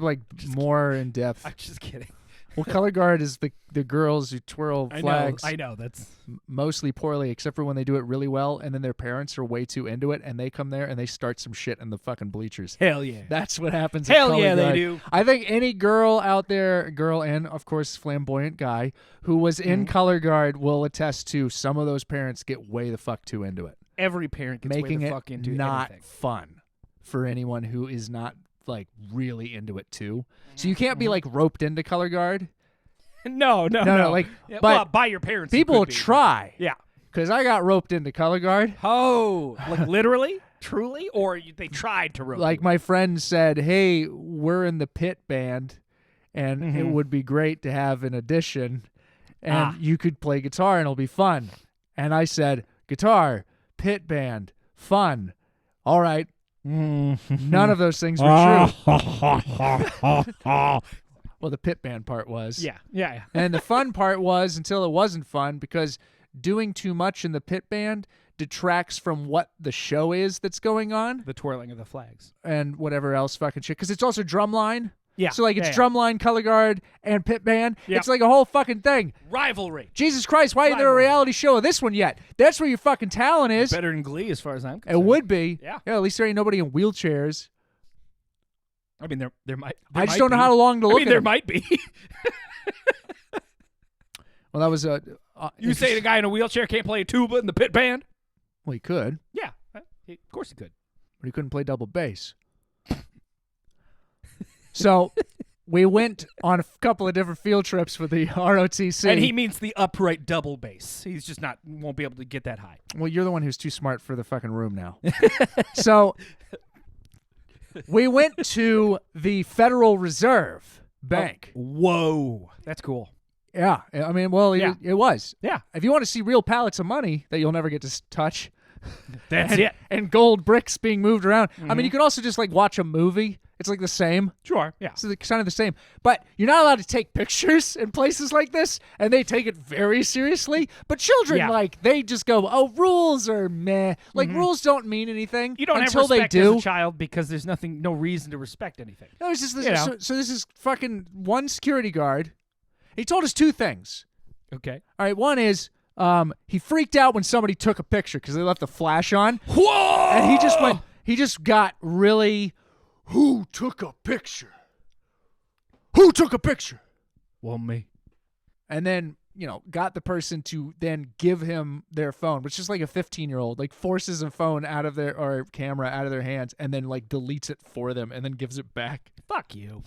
Speaker 1: like more in depth.
Speaker 2: I'm just kidding.
Speaker 1: Well, color guard is the girls who twirl flags.
Speaker 2: I know. That's
Speaker 1: Mostly poorly, except for when they do it really well, and then their parents are way too into it, and they come there and they start some shit in the fucking bleachers.
Speaker 2: hell yeah.
Speaker 1: That's what happens. at
Speaker 2: Hell
Speaker 1: color
Speaker 2: yeah, they
Speaker 1: guard.
Speaker 2: do.
Speaker 1: I think any girl out there, girl and of course flamboyant guy who was in color guard will attest to some of those parents get way the fuck too into it,
Speaker 2: Every parent gets
Speaker 1: making
Speaker 2: way the
Speaker 1: it
Speaker 2: fuck into
Speaker 1: not
Speaker 2: anything.
Speaker 1: fun for anyone who is not like really into it too. So you can't be like roped into color guard.
Speaker 2: No.
Speaker 1: Like,
Speaker 2: Yeah,
Speaker 1: but
Speaker 2: well, by your parents. you
Speaker 1: people
Speaker 2: could be.
Speaker 1: try.
Speaker 2: Yeah.
Speaker 1: Because I got roped into color guard.
Speaker 2: Oh, like literally, truly, or they tried to rope
Speaker 1: Like
Speaker 2: you?
Speaker 1: my friend said, "Hey, we're in the pit band, and it would be great to have an addition, and you could play guitar, and it'll be fun." And I said, "Guitar, pit band, fun. All right." None of those things were true. Well, the pit band part was.
Speaker 2: Yeah.
Speaker 1: And the fun part was until it wasn't fun, because doing too much in the pit band detracts from what the show is that's going on
Speaker 2: The twirling of the flags.
Speaker 1: and whatever else fucking shit. Because it's also drumline.
Speaker 2: Yeah.
Speaker 1: So, like, it's
Speaker 2: yeah.
Speaker 1: drumline, color guard, and pit band.
Speaker 2: Yep.
Speaker 1: It's like a whole fucking thing.
Speaker 2: Rivalry.
Speaker 1: Jesus Christ, why isn't there a
Speaker 2: Rivalry.
Speaker 1: reality show of this one yet? That's where your fucking talent is.
Speaker 2: Better than Glee, as far as I'm
Speaker 1: It
Speaker 2: concerned.
Speaker 1: would be.
Speaker 2: Yeah.
Speaker 1: At least there ain't nobody in wheelchairs.
Speaker 2: I mean, there might.
Speaker 1: I just don't know how long to look
Speaker 2: I mean,
Speaker 1: at
Speaker 2: there
Speaker 1: them.
Speaker 2: might be.
Speaker 1: Well, that was a.
Speaker 2: You say the guy in a wheelchair can't play a tuba in the pit band?
Speaker 1: Well, he could,
Speaker 2: Yeah, of course he could.
Speaker 1: but he couldn't play double bass. So we went on a couple of different field trips with the ROTC.
Speaker 2: And he means the upright double bass. He's just won't be able to get that high.
Speaker 1: Well, you're the one who's too smart for the fucking room now. So we went to the Federal Reserve Bank.
Speaker 2: Whoa, that's cool.
Speaker 1: Yeah. I mean, well,
Speaker 2: Yeah.
Speaker 1: it was.
Speaker 2: Yeah,
Speaker 1: If you want to see real pallets of money that you'll never get to touch,
Speaker 2: that's
Speaker 1: and,
Speaker 2: it.
Speaker 1: and gold bricks being moved around. I mean, you could also just like watch a movie It's like the same.
Speaker 2: Sure. Yeah.
Speaker 1: So it's kind of the same. But you're not allowed to take pictures in places like this, and they take it very seriously. But children,
Speaker 2: Yeah.
Speaker 1: like, they just go, oh, rules are meh. Like, rules don't mean anything
Speaker 2: You don't
Speaker 1: until
Speaker 2: have respect
Speaker 1: they do.
Speaker 2: as a child because there's no reason to respect anything.
Speaker 1: No, it's just this,
Speaker 2: You know.
Speaker 1: so this is fucking one security guard. He told us two things.
Speaker 2: Okay.
Speaker 1: All right, one is he freaked out when somebody took a picture because they left the flash on.
Speaker 2: Whoa!
Speaker 1: And he just got really, who took a picture? Who took a picture?
Speaker 2: Well, me.
Speaker 1: And then, got the person to then give him their phone, which is like a 15-year-old, like forces a phone out of or camera out of their hands and then like deletes it for them and then gives it back.
Speaker 2: Fuck you.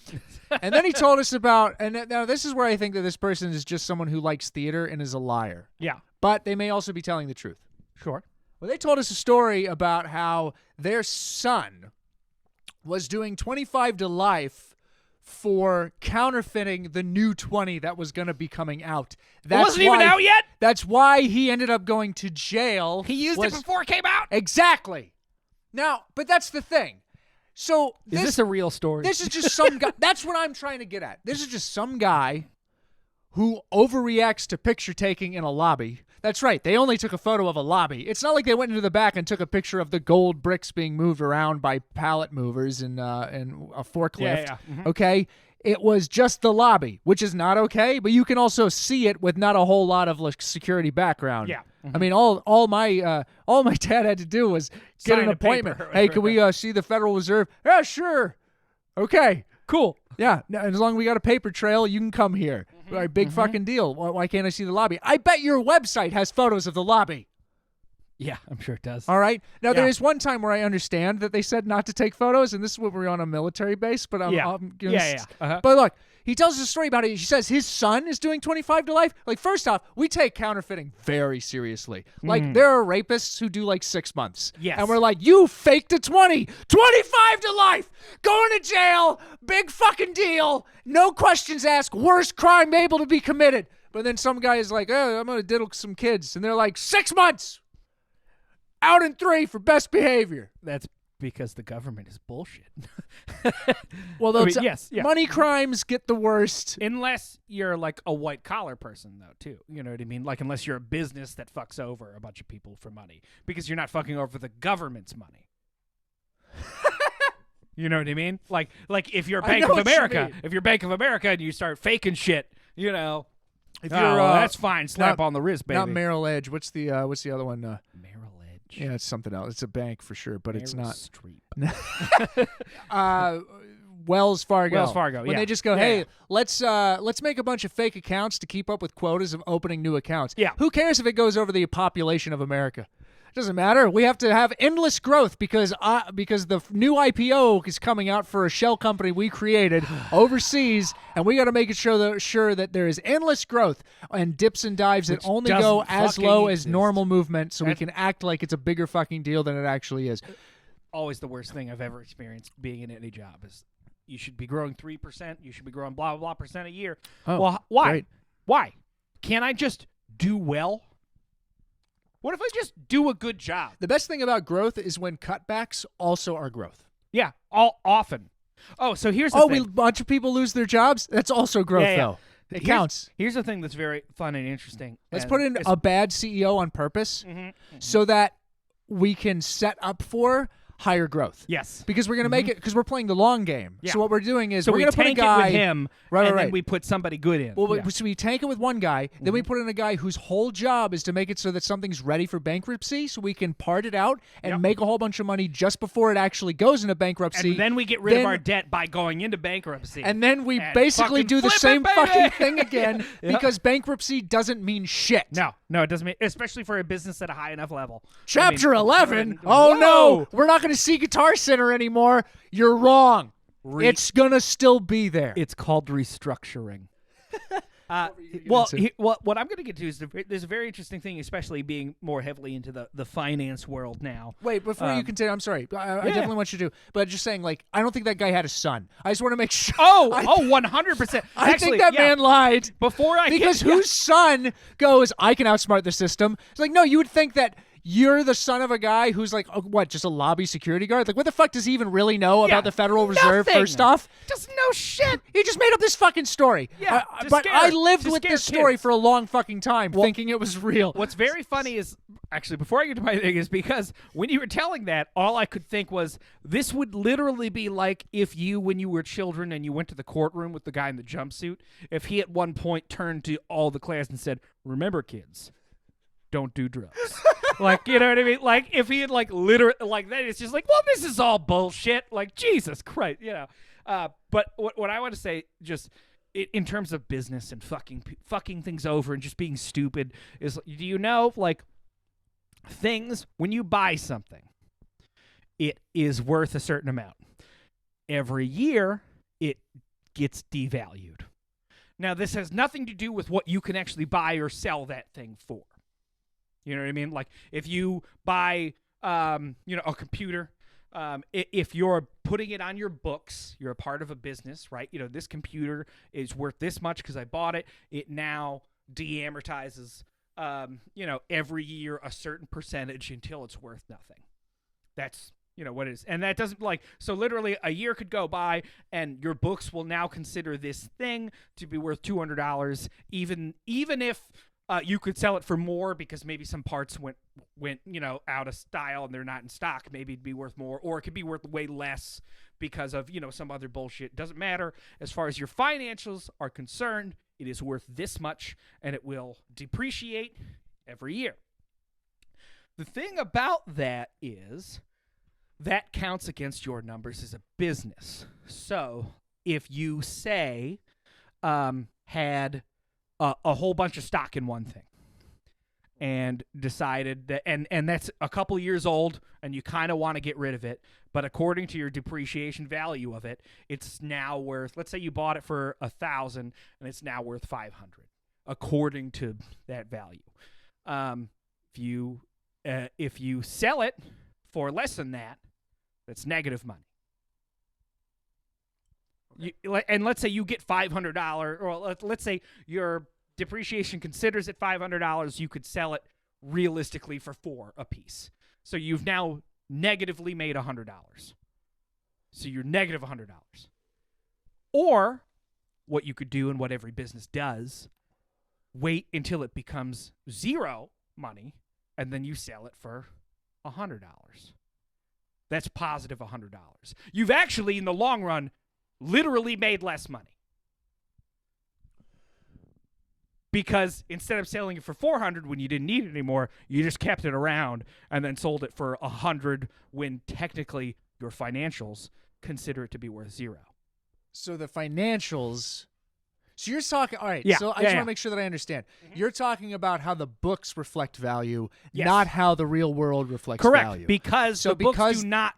Speaker 1: And then he told us about, and now this is where I think that this person is just someone who likes theater and is a liar.
Speaker 2: Yeah.
Speaker 1: But they may also be telling the truth.
Speaker 2: Sure.
Speaker 1: Well, they told us a story about how their son was doing 25 to life for counterfeiting the new 20 that was going to be coming out.
Speaker 2: It wasn't even out yet?
Speaker 1: That's why he ended up going to jail.
Speaker 2: He used it before it came out?
Speaker 1: Exactly. Now, but that's the thing. So
Speaker 2: Is this a real story?
Speaker 1: this is just some guy. That's what I'm trying to get at. This is just some guy who overreacts to picture taking in a lobby. That's right. They only took a photo of a lobby. It's not like they went into the back and took a picture of the gold bricks being moved around by pallet movers and a forklift.
Speaker 2: Yeah. Mhm.
Speaker 1: Okay? It was just the lobby, which is not okay, but you can also see it with not a whole lot of like security background.
Speaker 2: Yeah.
Speaker 1: I mean, all my dad had to do was get
Speaker 2: Sign
Speaker 1: an
Speaker 2: a
Speaker 1: appointment.
Speaker 2: paper.
Speaker 1: Hey, can we see the Federal Reserve? Yeah, sure. Okay.
Speaker 2: Cool.
Speaker 1: Yeah, as long as we got a paper trail, you can come here. All right, big fucking deal. Why can't I see the lobby? I bet your website has photos of the lobby.
Speaker 2: Yeah, I'm sure it does.
Speaker 1: All right. Now, there
Speaker 2: Yeah.
Speaker 1: is one time where I understand that they said not to take photos, and this is when we were on a military base. But
Speaker 2: Yeah. Yeah. Uh-huh.
Speaker 1: But look, he tells us a story about it. He says his son is doing 25 to life. Like, first off, we take counterfeiting very seriously. Like, there are rapists who do like 6 months.
Speaker 2: Yes.
Speaker 1: And we're like, you faked a 20. 25 to life. Going to jail. Big fucking deal. No questions asked. Worst crime able to be committed. But then some guy is like, oh, I'm going to diddle some kids. And they're like, 6 months. Out in 3 for best behavior.
Speaker 2: That's because the government is bullshit.
Speaker 1: Well,
Speaker 2: I mean, yes, yeah.
Speaker 1: money crimes get the worst.
Speaker 2: Unless you're like a white collar person, though, too. You know what I mean? Like, unless you're a business that fucks over a bunch of people for money, because you're not fucking over the government's money. You know what I mean? Like if you're
Speaker 1: I
Speaker 2: Bank
Speaker 1: know
Speaker 2: of
Speaker 1: what you
Speaker 2: America,
Speaker 1: mean.
Speaker 2: if you're Bank of America and you start faking shit, you know,
Speaker 1: If
Speaker 2: oh,
Speaker 1: you're
Speaker 2: well, that's fine. Slap on the wrist, baby.
Speaker 1: not Merrill Edge. What's the other one?
Speaker 2: Merrill Edge.
Speaker 1: Yeah, it's something else. It's a bank for sure, but it's
Speaker 2: Meryl
Speaker 1: not.
Speaker 2: Streep.
Speaker 1: Wells Fargo.
Speaker 2: Wells Fargo,
Speaker 1: When
Speaker 2: yeah.
Speaker 1: they just go,
Speaker 2: Yeah,
Speaker 1: hey,
Speaker 2: yeah.
Speaker 1: let's make a bunch of fake accounts to keep up with quotas of opening new accounts.
Speaker 2: Yeah.
Speaker 1: Who cares if it goes over the population of America? Doesn't matter. We have to have endless growth because the new IPO is coming out for a shell company we created overseas, and we got to make it sure that there is endless growth and dips and dives that
Speaker 2: Which
Speaker 1: only go
Speaker 2: doesn't
Speaker 1: as
Speaker 2: fucking
Speaker 1: low as
Speaker 2: exist.
Speaker 1: normal movement, so we
Speaker 2: That's-
Speaker 1: can act like it's a bigger fucking deal than it actually is.
Speaker 2: Always the worst thing I've ever experienced being in any job is you should be growing 3%. You should be growing blah, blah, blah percent a year.
Speaker 1: Oh,
Speaker 2: well, why?
Speaker 1: great.
Speaker 2: Why? Can't I just do well? What if I just do a good job?
Speaker 1: The best thing about growth is when cutbacks also are growth.
Speaker 2: Yeah, all often. Oh, so here's the
Speaker 1: Oh,
Speaker 2: thing.
Speaker 1: a bunch of people lose their jobs? That's also growth,
Speaker 2: Yeah, yeah.
Speaker 1: though. It
Speaker 2: Here's-
Speaker 1: counts.
Speaker 2: Here's the thing that's very fun and interesting.
Speaker 1: Let's
Speaker 2: and
Speaker 1: put in
Speaker 2: it's-
Speaker 1: a bad CEO on purpose
Speaker 2: Mhm, mhm.
Speaker 1: so that we can set up for higher growth.
Speaker 2: Yes.
Speaker 1: Because we're going to make it, because we're playing the long game.
Speaker 2: Yeah.
Speaker 1: So what we're doing is
Speaker 2: So
Speaker 1: we're
Speaker 2: we
Speaker 1: going to put a
Speaker 2: tank
Speaker 1: guy.
Speaker 2: it with him,
Speaker 1: Right,
Speaker 2: and
Speaker 1: right.
Speaker 2: then we put somebody good in.
Speaker 1: Well,
Speaker 2: Yeah.
Speaker 1: so we tank it with one guy, then we put in a guy whose whole job is to make it so that something's ready for bankruptcy, so we can part it out and
Speaker 2: Yep.
Speaker 1: make a whole bunch of money just before it actually goes into bankruptcy.
Speaker 2: And then we get rid of
Speaker 1: Then-
Speaker 2: our debt by going into bankruptcy.
Speaker 1: And then we
Speaker 2: And
Speaker 1: basically
Speaker 2: fucking
Speaker 1: do the
Speaker 2: flip it,
Speaker 1: same
Speaker 2: baby!
Speaker 1: fucking thing again
Speaker 2: Yep.
Speaker 1: because bankruptcy doesn't mean shit.
Speaker 2: No, it doesn't mean, especially for a business at a high enough level.
Speaker 1: Chapter
Speaker 2: I mean,
Speaker 1: 11. Oh
Speaker 2: whoa!
Speaker 1: no, we're not going to see Guitar Center anymore. You're wrong.
Speaker 2: Re-
Speaker 1: It's going to still be there.
Speaker 2: It's called restructuring.
Speaker 1: gonna
Speaker 2: Well,
Speaker 1: say?
Speaker 2: what I'm going to get to is there's a very interesting thing, especially being more heavily into the finance world now.
Speaker 1: Wait, before you continue, I'm sorry. I definitely want you to. But just saying, like, I don't think that guy had a son. I just want to make sure.
Speaker 2: Oh,
Speaker 1: I,
Speaker 2: 100%.
Speaker 1: I
Speaker 2: Actually,
Speaker 1: think that
Speaker 2: yeah,
Speaker 1: man lied.
Speaker 2: Before I
Speaker 1: Because
Speaker 2: get,
Speaker 1: whose son goes, I can outsmart the system? It's like, no, you would think that you're the son of a guy who's like, what, just a lobby security guard? Like, what the fuck does he even really know
Speaker 2: Yeah,
Speaker 1: about the Federal Reserve,
Speaker 2: nothing.
Speaker 1: first off?
Speaker 2: Doesn't know shit.
Speaker 1: He just made up this fucking story.
Speaker 2: Yeah, to
Speaker 1: but
Speaker 2: scare-
Speaker 1: I lived
Speaker 2: to
Speaker 1: with
Speaker 2: scare
Speaker 1: this story
Speaker 2: kids.
Speaker 1: for a long fucking time, thinking it was real.
Speaker 2: What's very funny is, actually, before I get to my thing, is because when you were telling that, all I could think was, this would literally be like if you, when you were children and you went to the courtroom with the guy in the jumpsuit, if he at one point turned to all the class and said, remember, kids, don't do drugs. Like, you know what I mean? Like, if he had, like, literally, like, that, it's just like, well, this is all bullshit. Like, Jesus Christ, you know. But what I want to say, just in terms of business and fucking things over and just being stupid, is, do you know, like, things, when you buy something, it is worth a certain amount. Every year, it gets devalued. Now, this has nothing to do with what you can actually buy or sell that thing for. You know what I mean? Like, if you buy, a computer, if you're putting it on your books, you're a part of a business, right? You know, this computer is worth this much because I bought it. It now de-amortizes, every year a certain percentage until it's worth nothing. That's, what it is. And that doesn't, like, so literally a year could go by and your books will now consider this thing to be worth $200, even if you could sell it for more because maybe some parts went out of style and they're not in stock. Maybe it'd be worth more, or it could be worth way less because of, some other bullshit. Doesn't matter. As far as your financials are concerned, it is worth this much and it will depreciate every year. The thing about that is that counts against your numbers as a business. So if you say had a whole bunch of stock in one thing and decided that, and that's a couple years old and you kind of want to get rid of it, but according to your depreciation value of it, it's now worth, let's say you bought it for $1,000 and it's now worth $500 according to that value. If you sell it for less than that, that's negative money. And let's say you get $500, or let's say your depreciation considers it $500, you could sell it realistically for $4 a piece. So you've now negatively made $100. So you're negative $100. Or what you could do, and what every business does, wait until it becomes zero money, and then you sell it for $100. That's positive $100. You've actually, in the long run, literally made less money. Because instead of selling it for $400 when you didn't need it anymore, you just kept it around and then sold it for $100 when technically your financials consider it to be worth $0.
Speaker 1: So the financials. So you're talking. All right.
Speaker 2: Yeah,
Speaker 1: So I
Speaker 2: yeah,
Speaker 1: just
Speaker 2: yeah.
Speaker 1: want to make sure that I understand. You're talking about how the books reflect value,
Speaker 2: Yes.
Speaker 1: not how the real world reflects
Speaker 2: Correct.
Speaker 1: value.
Speaker 2: Because
Speaker 1: So
Speaker 2: the books
Speaker 1: because-
Speaker 2: do not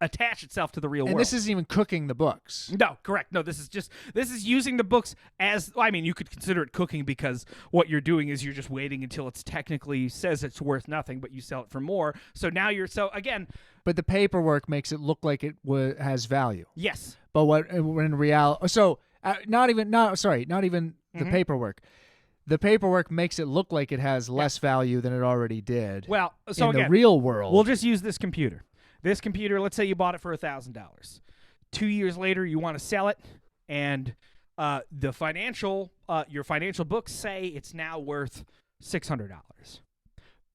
Speaker 2: attach itself to the real
Speaker 1: And
Speaker 2: world.
Speaker 1: this isn't even cooking the books.
Speaker 2: No, correct. No, this is using the books as, I mean, you could consider it cooking because what you're doing is you're just waiting until it's technically says it's worth nothing, but you sell it for more. So now again,
Speaker 1: But the paperwork makes it look like it has value.
Speaker 2: yes.
Speaker 1: But what in reality? So not even the paperwork. The paperwork makes it look like it has less value than it already did.
Speaker 2: Well, so
Speaker 1: in
Speaker 2: again,
Speaker 1: the real world,
Speaker 2: we'll just use this computer. This computer, let's say you bought it for $1,000. 2 years later, you want to sell it, and your financial books say it's now worth $600.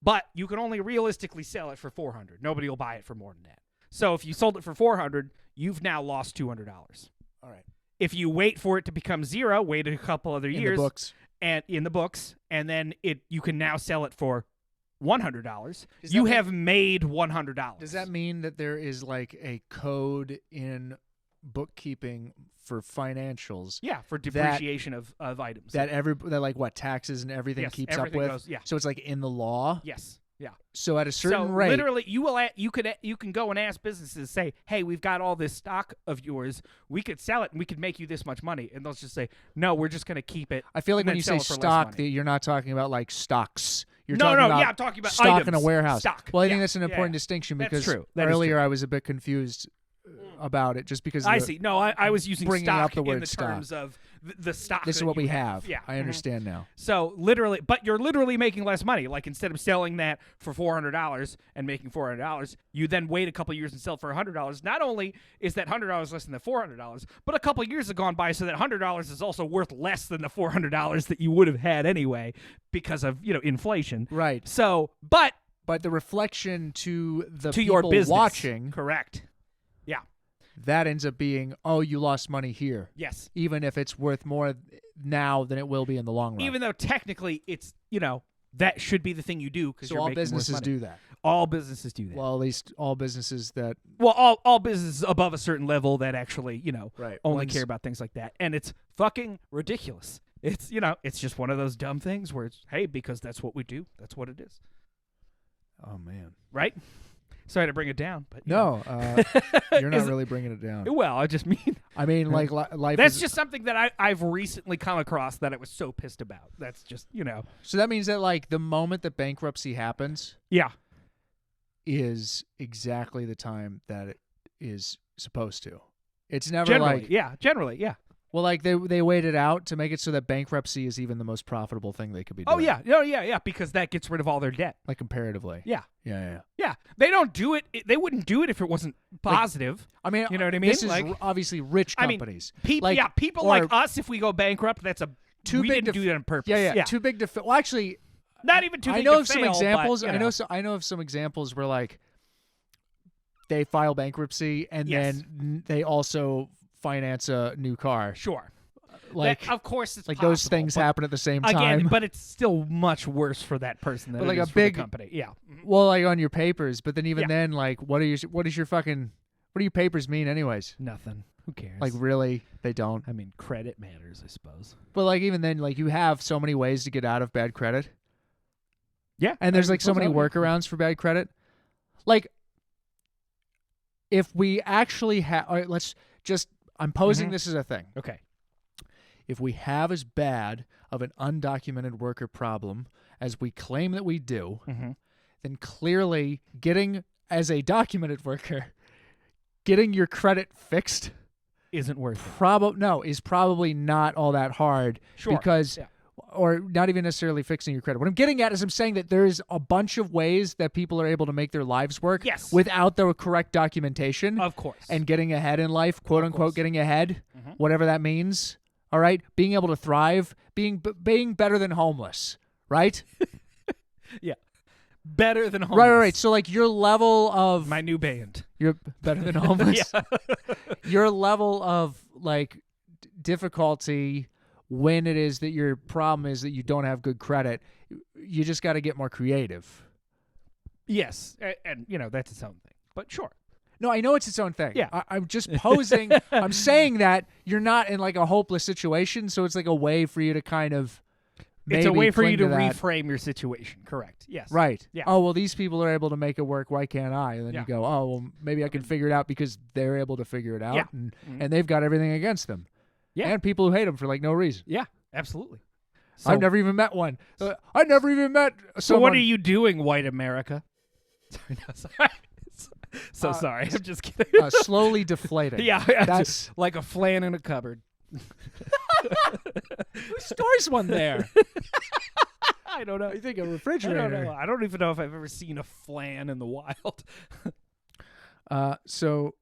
Speaker 2: But you can only realistically sell it for $400. Nobody will buy it for more than that. So if you sold it for $400, you've now lost $200.
Speaker 1: all right.
Speaker 2: If you wait for it to become zero, wait a couple other
Speaker 1: In
Speaker 2: years,
Speaker 1: the books.
Speaker 2: and in the books, and then you can now sell it for $100.
Speaker 1: Does that
Speaker 2: You
Speaker 1: mean-
Speaker 2: have made $100.
Speaker 1: Does that mean that there is like a code in bookkeeping for financials
Speaker 2: Yeah, for depreciation of items.
Speaker 1: that like what taxes and everything
Speaker 2: Yes,
Speaker 1: keeps
Speaker 2: everything
Speaker 1: up with?
Speaker 2: goes- yeah.
Speaker 1: So it's like in the law.
Speaker 2: Yes. Yeah.
Speaker 1: So at a certain
Speaker 2: so
Speaker 1: rate,
Speaker 2: literally, you can go and ask businesses, say, "Hey, we've got all this stock of yours. We could sell it and we could make you this much money." And they'll just say, "No, we're just going to keep it."
Speaker 1: I feel like
Speaker 2: and
Speaker 1: when
Speaker 2: then
Speaker 1: you
Speaker 2: sell
Speaker 1: say
Speaker 2: it for less
Speaker 1: stock,
Speaker 2: money.
Speaker 1: you're not talking about like stocks. You're
Speaker 2: No,
Speaker 1: talking
Speaker 2: no,
Speaker 1: about
Speaker 2: yeah, I'm talking about
Speaker 1: stock in a
Speaker 2: items.
Speaker 1: warehouse.
Speaker 2: Stock.
Speaker 1: Well, I think
Speaker 2: Yeah,
Speaker 1: that's an
Speaker 2: yeah,
Speaker 1: important
Speaker 2: yeah.
Speaker 1: distinction
Speaker 2: That's
Speaker 1: because
Speaker 2: true. That is
Speaker 1: earlier
Speaker 2: true.
Speaker 1: I was a bit confused about it just because
Speaker 2: I
Speaker 1: the-
Speaker 2: see. No, I was using
Speaker 1: bringing
Speaker 2: stock
Speaker 1: up the
Speaker 2: in
Speaker 1: word
Speaker 2: the
Speaker 1: stock.
Speaker 2: terms of the stock.
Speaker 1: This is
Speaker 2: that
Speaker 1: what
Speaker 2: you
Speaker 1: we have.
Speaker 2: Yeah,
Speaker 1: I understand now.
Speaker 2: So literally, but you're literally making less money. Like instead of selling that for $400 and making $400, you then wait a couple years and sell it for $100. Not only is that $100 less than the $400, but a couple years have gone by, so that $100 is also worth less than the $400 that you would have had anyway because of inflation.
Speaker 1: Right.
Speaker 2: So, but
Speaker 1: the reflection to the
Speaker 2: to
Speaker 1: people
Speaker 2: your business,
Speaker 1: watching,
Speaker 2: correct? Yeah.
Speaker 1: that ends up being, oh, you lost money here,
Speaker 2: Yes.
Speaker 1: even if it's worth more now than it will be in the long run.
Speaker 2: Even though technically it's that should be the thing you do because
Speaker 1: so
Speaker 2: you're
Speaker 1: all
Speaker 2: making more
Speaker 1: businesses
Speaker 2: money.
Speaker 1: do that.
Speaker 2: All businesses do that.
Speaker 1: Well, at least all businesses that
Speaker 2: all businesses above a certain level that actually,
Speaker 1: Right.
Speaker 2: only
Speaker 1: Ones-
Speaker 2: care about things like that. And it's fucking ridiculous. It's, it's just one of those dumb things where it's, hey, because that's what we do. That's what it is.
Speaker 1: Oh man.
Speaker 2: Right? Sorry to bring it down, but
Speaker 1: No, you're not
Speaker 2: Is it-
Speaker 1: really bringing it down.
Speaker 2: Well, I just mean
Speaker 1: I mean, like life.
Speaker 2: that's
Speaker 1: is,
Speaker 2: just something that I've recently come across that I was so pissed about. That's just,
Speaker 1: So that means that like the moment that bankruptcy happens
Speaker 2: yeah.
Speaker 1: is exactly the time that it is supposed to. It's never
Speaker 2: Generally,
Speaker 1: like
Speaker 2: generally, yeah.
Speaker 1: well, like they waited out to make it so that bankruptcy is even the most profitable thing they could be doing.
Speaker 2: Oh yeah, no, yeah, because that gets rid of all their debt.
Speaker 1: like comparatively.
Speaker 2: Yeah,
Speaker 1: Yeah.
Speaker 2: yeah. They don't do it. They wouldn't do it if it wasn't positive.
Speaker 1: I mean,
Speaker 2: You know what I mean?
Speaker 1: This is
Speaker 2: Like-
Speaker 1: obviously rich
Speaker 2: I mean,
Speaker 1: companies.
Speaker 2: people,
Speaker 1: like,
Speaker 2: people
Speaker 1: or-
Speaker 2: like us. If we go bankrupt, that's
Speaker 1: Too
Speaker 2: we
Speaker 1: big
Speaker 2: didn't
Speaker 1: to
Speaker 2: do that on purpose.
Speaker 1: Yeah. Too big to fail. Well, actually,
Speaker 2: Not even too
Speaker 1: I
Speaker 2: big
Speaker 1: know
Speaker 2: to
Speaker 1: of some
Speaker 2: fail,
Speaker 1: examples.
Speaker 2: But,
Speaker 1: I know of some examples where like they file bankruptcy and
Speaker 2: Yes.
Speaker 1: then they also finance a new car.
Speaker 2: Sure.
Speaker 1: Like
Speaker 2: That, of course, it's
Speaker 1: like those
Speaker 2: possible,
Speaker 1: things
Speaker 2: but
Speaker 1: happen at the same
Speaker 2: again.
Speaker 1: time.
Speaker 2: But it's still much worse for that person than
Speaker 1: But
Speaker 2: it
Speaker 1: like
Speaker 2: is
Speaker 1: a
Speaker 2: for
Speaker 1: big-
Speaker 2: the company. Yeah. Mhm.
Speaker 1: Well, like on your papers, but then even
Speaker 2: Yeah.
Speaker 1: then, like, what do your papers mean, anyways?
Speaker 2: Nothing. Who cares?
Speaker 1: Like, really, they don't.
Speaker 2: I mean, credit matters, I suppose.
Speaker 1: But like, even then, like, you have so many ways to get out of bad credit,
Speaker 2: Yeah.
Speaker 1: and there's
Speaker 2: I
Speaker 1: like so
Speaker 2: suppose
Speaker 1: many
Speaker 2: yeah.
Speaker 1: workarounds for bad credit. Like, if we actually have, all right, let's just. I'm posing
Speaker 2: Mhm.
Speaker 1: this as a thing.
Speaker 2: Okay.
Speaker 1: If we have as bad of an undocumented worker problem as we claim that we do,
Speaker 2: Mm-hmm.
Speaker 1: then clearly getting as a documented worker, getting your credit fixed
Speaker 2: Isn't worth it.
Speaker 1: is probably not all that hard
Speaker 2: Sure.
Speaker 1: because
Speaker 2: Yeah.
Speaker 1: or not even necessarily fixing your credit. What I'm getting at is I'm saying that there's a bunch of ways that people are able to make their lives work
Speaker 2: Yes.
Speaker 1: without the correct documentation
Speaker 2: Of course.
Speaker 1: and getting ahead in life, quote unquote
Speaker 2: course.
Speaker 1: getting ahead,
Speaker 2: Mhm.
Speaker 1: whatever that means. All right? Being able to thrive, being better than homeless, right?
Speaker 2: better than homeless.
Speaker 1: Right. So like your level of
Speaker 2: My new band.
Speaker 1: you're better than homeless.
Speaker 2: Yeah.
Speaker 1: Your level of like difficulty when it is that your problem is that you don't have good credit, you just got to get more creative.
Speaker 2: Yes, and that's its own thing. But sure.
Speaker 1: No, I know it's its own thing.
Speaker 2: Yeah.
Speaker 1: I'm just posing. I'm saying that you're not in like a hopeless situation, so it's like a way for you to kind of.
Speaker 2: It's a
Speaker 1: maybe
Speaker 2: way for you
Speaker 1: cling
Speaker 2: to
Speaker 1: that.
Speaker 2: reframe your situation. Correct. Yes.
Speaker 1: Right.
Speaker 2: Yeah.
Speaker 1: Oh well, these people are able to make it work. Why can't I? And then
Speaker 2: Yeah.
Speaker 1: you go, oh well, maybe I can figure it out because they're able to figure it out,
Speaker 2: Yeah.
Speaker 1: and
Speaker 2: Mhm.
Speaker 1: and they've got everything against them.
Speaker 2: Yeah.
Speaker 1: And people who hate them for like no reason.
Speaker 2: Yeah. Absolutely. So,
Speaker 1: I've never even met one. I never even met
Speaker 2: So
Speaker 1: someone.
Speaker 2: what are you doing, white America? Sorry. No, sorry. So
Speaker 1: Uh,
Speaker 2: sorry. I'm just kidding.
Speaker 1: Slowly deflating.
Speaker 2: yeah.
Speaker 1: That's
Speaker 2: like a flan in a cupboard.
Speaker 1: who stores one there.
Speaker 2: I don't know.
Speaker 1: You think a
Speaker 2: I
Speaker 1: refrigerator?
Speaker 2: don't know. I don't even know if I've ever seen a flan in the wild.
Speaker 1: So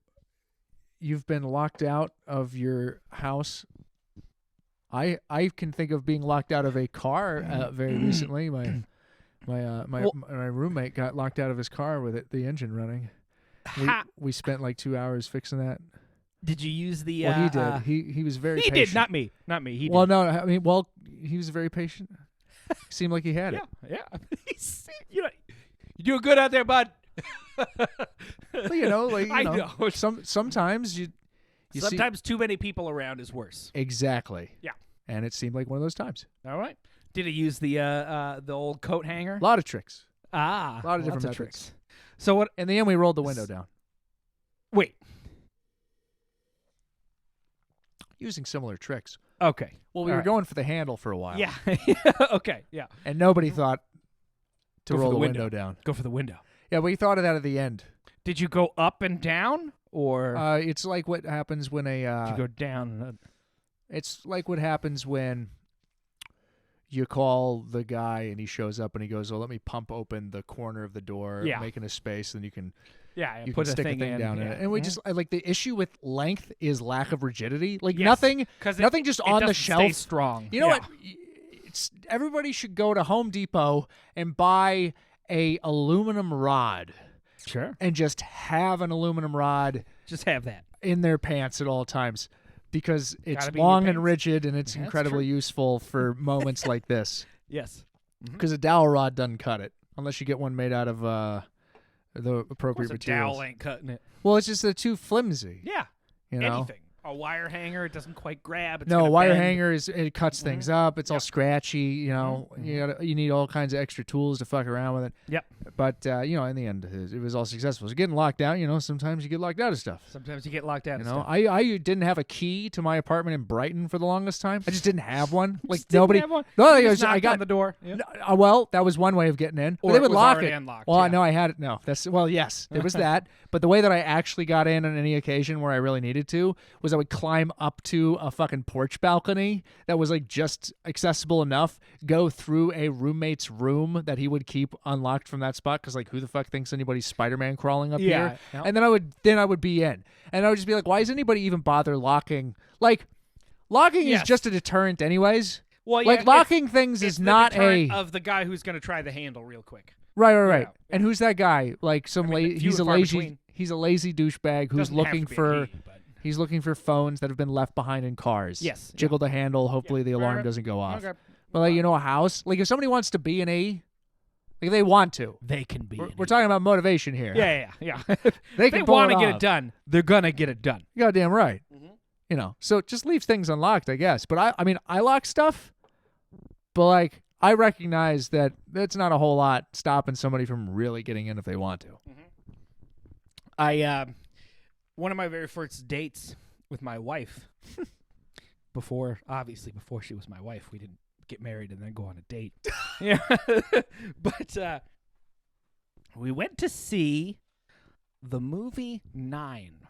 Speaker 1: you've been locked out of your house. I can think of being locked out of a car very recently. My roommate got locked out of his car with the engine running. We spent like 2 hours fixing that.
Speaker 2: Did you use the?
Speaker 1: Well, he did. He was very
Speaker 2: He
Speaker 1: patient.
Speaker 2: did. Not me. Not me. He
Speaker 1: Well,
Speaker 2: did.
Speaker 1: no, I mean, he was very patient. Seemed like he had it.
Speaker 2: Yeah. You're doing good out there, bud.
Speaker 1: Well, like
Speaker 2: I know.
Speaker 1: Sometimes you see
Speaker 2: Sometimes too many people around is worse.
Speaker 1: exactly.
Speaker 2: Yeah.
Speaker 1: And it seemed like one of those times.
Speaker 2: All right. Did he use the old coat hanger?
Speaker 1: A lot of tricks.
Speaker 2: Ah,
Speaker 1: A lot of
Speaker 2: lots
Speaker 1: different methods.
Speaker 2: tricks. So what?
Speaker 1: In the end, we rolled the window down
Speaker 2: Wait.
Speaker 1: using similar tricks.
Speaker 2: Okay.
Speaker 1: Well, we
Speaker 2: All
Speaker 1: were
Speaker 2: right.
Speaker 1: going for the handle for a while.
Speaker 2: Yeah. Okay. Yeah.
Speaker 1: And nobody thought to
Speaker 2: Go for
Speaker 1: roll
Speaker 2: the
Speaker 1: the
Speaker 2: window.
Speaker 1: window down.
Speaker 2: Go for the window.
Speaker 1: Yeah, we thought of that at the end.
Speaker 2: Did you go up and down, or
Speaker 1: It's like what happens when
Speaker 2: did you
Speaker 1: a
Speaker 2: go down?
Speaker 1: It's like what happens when you call the guy and he shows up and he goes, "Oh, let me pump open the corner of the door,
Speaker 2: Yeah.
Speaker 1: making a space, and you can
Speaker 2: Yeah,
Speaker 1: you
Speaker 2: put
Speaker 1: can
Speaker 2: a
Speaker 1: stick
Speaker 2: thing
Speaker 1: a thing
Speaker 2: in,
Speaker 1: down in
Speaker 2: yeah.
Speaker 1: it." And we
Speaker 2: Mhm.
Speaker 1: just like the issue with length is lack of rigidity. Like
Speaker 2: Yes,
Speaker 1: nothing
Speaker 2: 'cause it-
Speaker 1: nothing just
Speaker 2: it
Speaker 1: on the
Speaker 2: doesn't stay
Speaker 1: shelf.
Speaker 2: strong.
Speaker 1: You know
Speaker 2: Yeah.
Speaker 1: what? Everybody should go to Home Depot and buy a aluminum rod
Speaker 2: Sure.
Speaker 1: and just have an aluminum rod
Speaker 2: Just have that.
Speaker 1: in their pants at all times because it's
Speaker 2: Gotta be in your
Speaker 1: long and
Speaker 2: pants.
Speaker 1: rigid and it's
Speaker 2: That's
Speaker 1: incredibly
Speaker 2: true.
Speaker 1: useful for moments like this.
Speaker 2: Yes.
Speaker 1: Because a dowel rod doesn't cut it unless you get one made out of the
Speaker 2: Of
Speaker 1: appropriate
Speaker 2: course, a
Speaker 1: materials.
Speaker 2: dowel ain't cutting it.
Speaker 1: Well, it's just they're too flimsy.
Speaker 2: Yeah.
Speaker 1: You know?
Speaker 2: Anything. A wire hanger, it doesn't quite grab. It's
Speaker 1: No,
Speaker 2: gonna
Speaker 1: wire
Speaker 2: bend.
Speaker 1: hanger it cuts things up. It's all
Speaker 2: Yep.
Speaker 1: scratchy. You know,
Speaker 2: Mhm.
Speaker 1: you need all kinds of extra tools to fuck around with it.
Speaker 2: Yep.
Speaker 1: But in the end, it was all successful. So getting locked out. Sometimes you get locked out of stuff.
Speaker 2: Sometimes you get locked out.
Speaker 1: You
Speaker 2: of
Speaker 1: know,
Speaker 2: stuff.
Speaker 1: I didn't have a key to my apartment in Brighton for the longest time. I just didn't have one. Like
Speaker 2: Just didn't
Speaker 1: nobody.
Speaker 2: have one?
Speaker 1: No,
Speaker 2: You
Speaker 1: I
Speaker 2: just knocked
Speaker 1: got
Speaker 2: on the door. Yeah.
Speaker 1: Well, that was one way of getting in. But
Speaker 2: Or
Speaker 1: they
Speaker 2: it
Speaker 1: would
Speaker 2: was
Speaker 1: lock
Speaker 2: already
Speaker 1: it.
Speaker 2: unlocked,
Speaker 1: Well,
Speaker 2: yeah.
Speaker 1: no, I had it. No, yes, there was that. But the way that I actually got in on any occasion where I really needed to was I would climb up to a fucking porch balcony that was like just accessible enough, go through a roommate's room that he would keep unlocked from that spot because like who the fuck thinks anybody's Spider-Man crawling up
Speaker 2: Yeah,
Speaker 1: here?
Speaker 2: yeah.
Speaker 1: And then I would be in, and I would just be like, why does anybody even bother locking? Like, locking
Speaker 2: Yes.
Speaker 1: is just a deterrent, anyways.
Speaker 2: Well, yeah,
Speaker 1: Like
Speaker 2: it's-
Speaker 1: locking things
Speaker 2: it's
Speaker 1: is
Speaker 2: the
Speaker 1: not
Speaker 2: deterrent
Speaker 1: a
Speaker 2: of the guy who's going to try the handle real quick.
Speaker 1: right.
Speaker 2: Yeah.
Speaker 1: And who's that guy? Like some
Speaker 2: I mean, few
Speaker 1: he's a
Speaker 2: and far
Speaker 1: lazy
Speaker 2: between.
Speaker 1: he's a lazy douchebag who's
Speaker 2: Doesn't have
Speaker 1: looking
Speaker 2: to be a
Speaker 1: for
Speaker 2: he, but-
Speaker 1: he's looking for phones that have been left behind in cars.
Speaker 2: Yes, yeah.
Speaker 1: Jiggle the handle. Hopefully the alarm
Speaker 2: Right.
Speaker 1: doesn't go off.
Speaker 2: Okay.
Speaker 1: But like a house, like if somebody wants to be an E, like they want to.
Speaker 2: They can be.
Speaker 1: We're talking about motivation here.
Speaker 2: Yeah.
Speaker 1: They
Speaker 2: If
Speaker 1: can
Speaker 2: they
Speaker 1: pull
Speaker 2: want
Speaker 1: it
Speaker 2: to get
Speaker 1: off.
Speaker 2: it done, they're gonna get it done.
Speaker 1: You're goddamn right.
Speaker 2: Mhm.
Speaker 1: So just leave things unlocked, I guess. But I mean, I lock stuff, but like I recognize that that's not a whole lot stopping somebody from really getting in if they want to.
Speaker 2: One of my very first dates with my wife, before she was my wife, we didn't get married and then go on a date. Yeah, but we went to see the movie 9.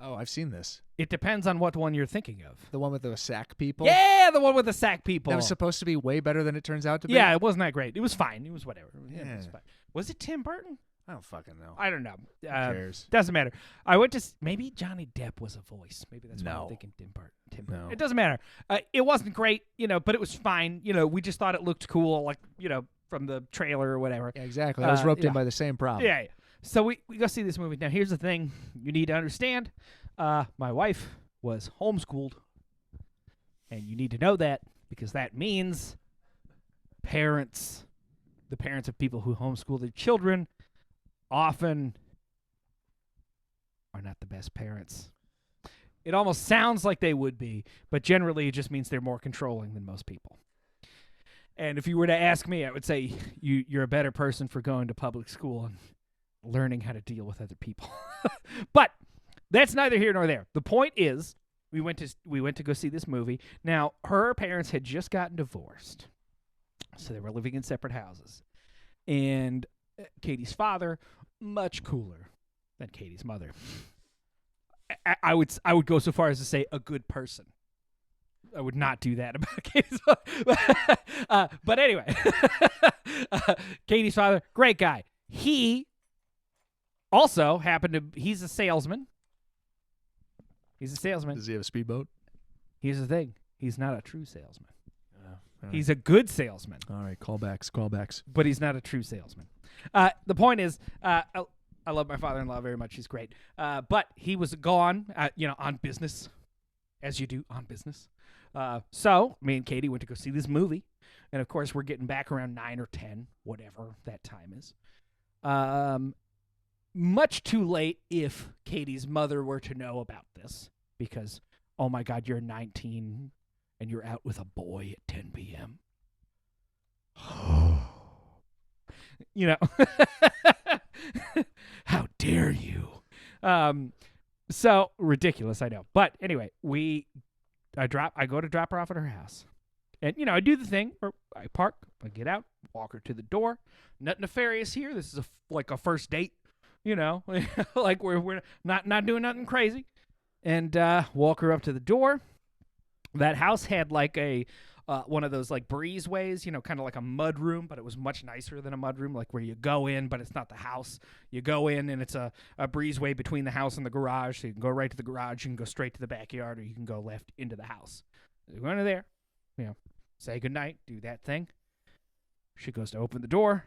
Speaker 1: Oh, I've seen this.
Speaker 2: It depends on what one you're thinking of.
Speaker 1: The one with the sack people.
Speaker 2: Yeah, the one with the sack people.
Speaker 1: That was supposed to be way better than it turns out to be.
Speaker 2: Yeah, it wasn't that great. It was fine. It was whatever. Yeah, it was
Speaker 1: Yeah.
Speaker 2: fine. Was it Tim Burton?
Speaker 1: I don't fucking know.
Speaker 2: I don't know.
Speaker 1: Who cares?
Speaker 2: Doesn't matter. I went to maybe Johnny Depp was a voice. Maybe that's why
Speaker 1: No.
Speaker 2: I'm thinking Tim Burton.
Speaker 1: No.
Speaker 2: It doesn't matter. It wasn't great, but it was fine. We just thought it looked cool, like from the trailer or whatever.
Speaker 1: Yeah, exactly. I was roped
Speaker 2: yeah.
Speaker 1: in by the same problem.
Speaker 2: Yeah. So we go see this movie. Now here's the thing you need to understand. My wife was homeschooled, and you need to know that because that means the parents of people who homeschool their children, often are not the best parents. It almost sounds like they would be, but generally it just means they're more controlling than most people. And if you were to ask me, I would say you're a better person for going to public school and learning how to deal with other people. But that's neither here nor there. The point is, we went to go see this movie. Now, her parents had just gotten divorced, so they were living in separate houses. And Katie's father, much cooler than Katie's mother. I would go so far as to say a good person. I would not do that about Katie's father. But anyway, Katie's father, great guy. He also he's a salesman. He's a salesman.
Speaker 1: Does he have a speedboat?
Speaker 2: Here's the thing. He's not a true salesman.
Speaker 1: All right.
Speaker 2: He's a good salesman,
Speaker 1: All right. Callbacks.
Speaker 2: but he's not a true salesman. The point is, I love my father-in-law very much. He's great. But he was gone, on business, as you do on business. So me and Katie went to go see this movie. And, of course, we're getting back around 9 or 10, whatever that time is. Much too late if Katie's mother were to know about this because, oh, my God, you're 19 and you're out with a boy at 10 p.m. How dare you? So ridiculous, I know. But anyway, I go to drop her off at her house. And, I do the thing where I park, I get out, walk her to the door. Nothing nefarious here. This is like a first date, like we're not doing nothing crazy. And walk her up to the door. That house had like a one of those like breezeways, kind of like a mud room, but it was much nicer than a mud room, like where you go in, but it's not the house. You go in and it's a breezeway between the house and the garage, so you can go right to the garage, you can go straight to the backyard, or you can go left into the house. You go into there, say goodnight, do that thing. She goes to open the door.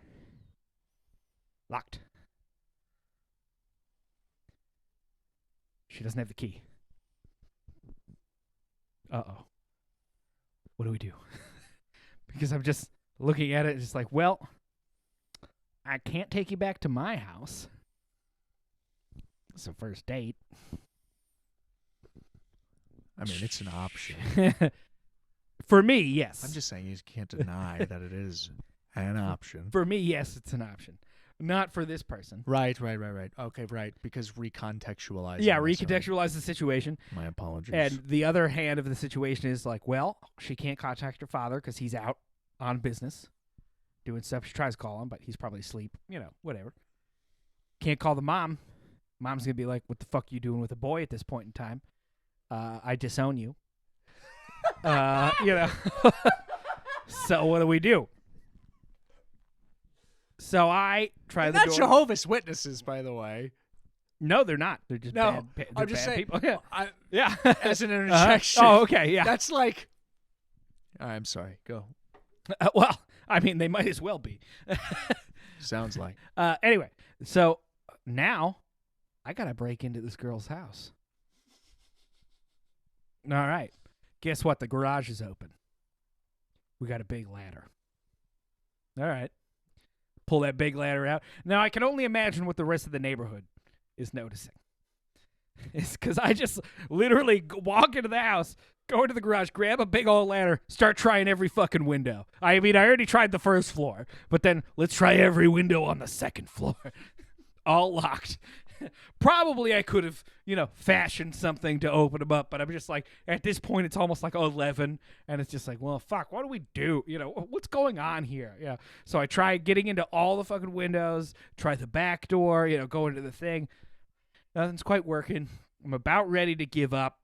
Speaker 2: Locked. She doesn't have the key. Uh-oh. What do we do? Because I'm just looking at it, just like, well, I can't take you back to my house. It's a first date.
Speaker 1: I mean, it's an option.
Speaker 2: For me, yes.
Speaker 1: I'm just saying you can't deny that it is an option.
Speaker 2: For me, yes, it's an option. Not for this person.
Speaker 1: Right. Okay, right. Because recontextualizing.
Speaker 2: Yeah, recontextualize the situation.
Speaker 1: My apologies.
Speaker 2: And the other hand of the situation is like, well, she can't contact her father because he's out on business doing stuff. She tries to call him, but he's probably asleep. Whatever. Can't call the mom. Mom's going to be like, what the fuck are you doing with a boy at this point in time? I disown you. So what do we do? So I try the door.
Speaker 1: Not Jehovah's Witnesses, by the way.
Speaker 2: No, they're not. They're just bad,
Speaker 1: I'm just saying,
Speaker 2: people. Yeah. Yeah.
Speaker 1: As an interjection.
Speaker 2: Oh, okay. Yeah.
Speaker 1: That's like. I'm sorry. Go.
Speaker 2: Well, I mean, they might as well be.
Speaker 1: Sounds like.
Speaker 2: Anyway, so now I got to break into this girl's house. All right. Guess what? The garage is open. We got a big ladder. All right. Pull that big ladder out. Now, I can only imagine what the rest of the neighborhood is noticing. It's because I just literally walk into the house, go into the garage, grab a big old ladder, start trying every fucking window. I mean, I already tried the first floor, but then let's try every window on the second floor. All locked. Probably I could have, fashioned something to open them up, but I'm just like, at this point, it's almost like 11, and it's just like, well, fuck, what do we do? What's going on here? Yeah. So I try getting into all the fucking windows, try the back door, go into the thing. Nothing's quite working. I'm about ready to give up.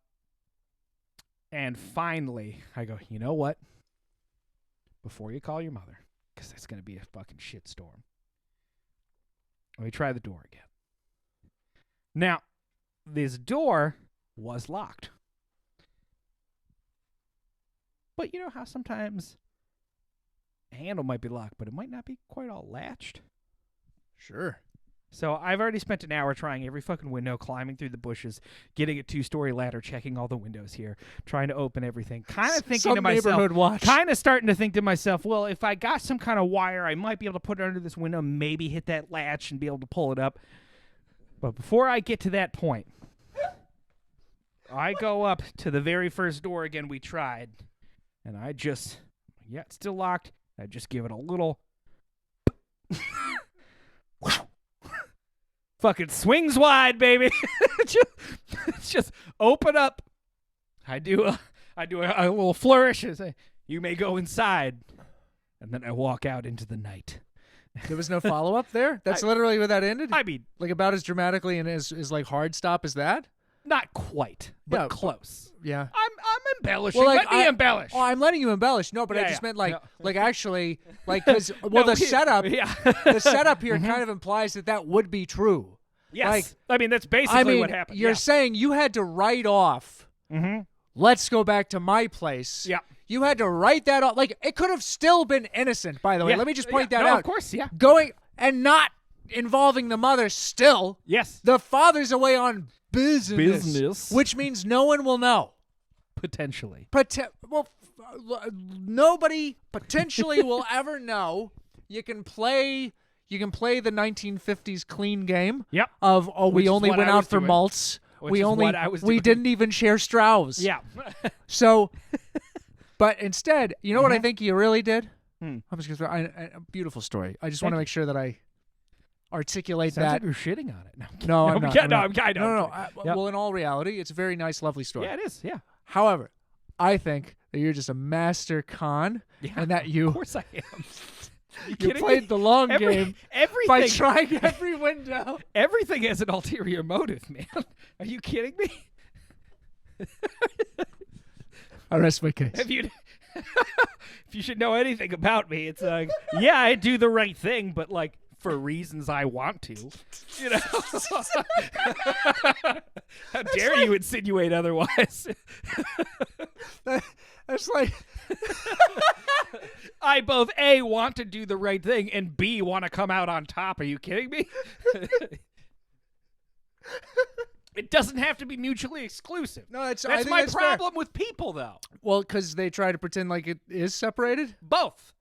Speaker 2: And finally, I go, you know what? Before you call your mother, because it's going to be a fucking shitstorm, let me try the door again. Now, this door was locked. But you know how sometimes a handle might be locked, but it might not be quite all latched?
Speaker 1: Sure.
Speaker 2: So I've already spent an hour trying every fucking window, climbing through the bushes, getting a 2-story ladder, checking all the windows here, trying to open everything. Kind of thinking to myself, kind of starting to think to myself, well, if I got some kind of wire, I might be able to put it under this window, maybe hit that latch and be able to pull it up. But before I get to that point, I go up to the very first door again we tried, and I just, it's still locked. I just give it a little fucking swings wide, baby. just open up. I do a little flourish and say, you may go inside. And then I walk out into the night.
Speaker 1: There was no follow-up there? That's literally where that ended?
Speaker 2: I mean,
Speaker 1: like about as dramatically and as like hard stop as that?
Speaker 2: Not quite, but close.
Speaker 1: Yeah.
Speaker 2: I'm embellishing. Well, Let me embellish.
Speaker 1: Oh, I'm letting you embellish. No, but I just meant like actually like because the setup here kind of implies that would be true.
Speaker 2: Yes.
Speaker 1: Like,
Speaker 2: I mean, that's basically what happened.
Speaker 1: You're saying you had to write off.
Speaker 2: Mm-hmm.
Speaker 1: Let's go back to my place.
Speaker 2: Yeah.
Speaker 1: You had to write that off. Like, it could have still been innocent, by the way. Let me just point that out.
Speaker 2: Of course, yeah.
Speaker 1: Going and not involving the mother still.
Speaker 2: Yes.
Speaker 1: The father's away on business. Which means no one will know.
Speaker 2: Potentially.
Speaker 1: Nobody potentially will ever know. You can play the 1950s clean game.
Speaker 2: Yep.
Speaker 1: Of we only went out for malts. We didn't even share Strauss.
Speaker 2: Yeah.
Speaker 1: So, but instead, you know what I think you really did?
Speaker 2: I'm
Speaker 1: just gonna a beautiful story. I just want to make sure that I articulate
Speaker 2: Sounds
Speaker 1: that.
Speaker 2: Like you're shitting on it.
Speaker 1: No, I'm not.
Speaker 2: No.
Speaker 1: Well, in all reality, it's a very nice, lovely story.
Speaker 2: Yeah, it is. Yeah.
Speaker 1: However, I think that you're just a master con, and that you.
Speaker 2: Of course I am.
Speaker 1: You played the long game by trying every window.
Speaker 2: Everything has an ulterior motive, man. Are you kidding me?
Speaker 1: I rest my case.
Speaker 2: If you if you should know anything about me, it's like, yeah, I do the right thing, but like for reasons I want to. You know? How dare you insinuate otherwise?
Speaker 1: That's like
Speaker 2: I both A, want to do the right thing, and B, want to come out on top. Are you kidding me? It doesn't have to be mutually exclusive.
Speaker 1: no. I
Speaker 2: That's
Speaker 1: think
Speaker 2: my
Speaker 1: that's fair.
Speaker 2: problem with people, though.
Speaker 1: Well, because they try to pretend like it is separated.
Speaker 2: Both.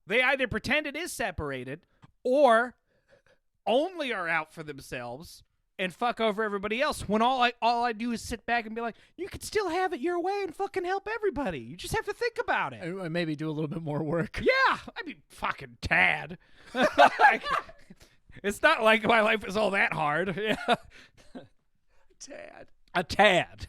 Speaker 2: They either pretend it is separated or only are out for themselves and fuck over everybody else when all I do is sit back and be like, you could still have it your way and fucking help everybody. You just have to think about it.
Speaker 1: And maybe do a little bit more work.
Speaker 2: Yeah, I mean, fucking Tad. Like, it's not like my life is all that hard. Yeah.
Speaker 1: Tad.
Speaker 2: A tad.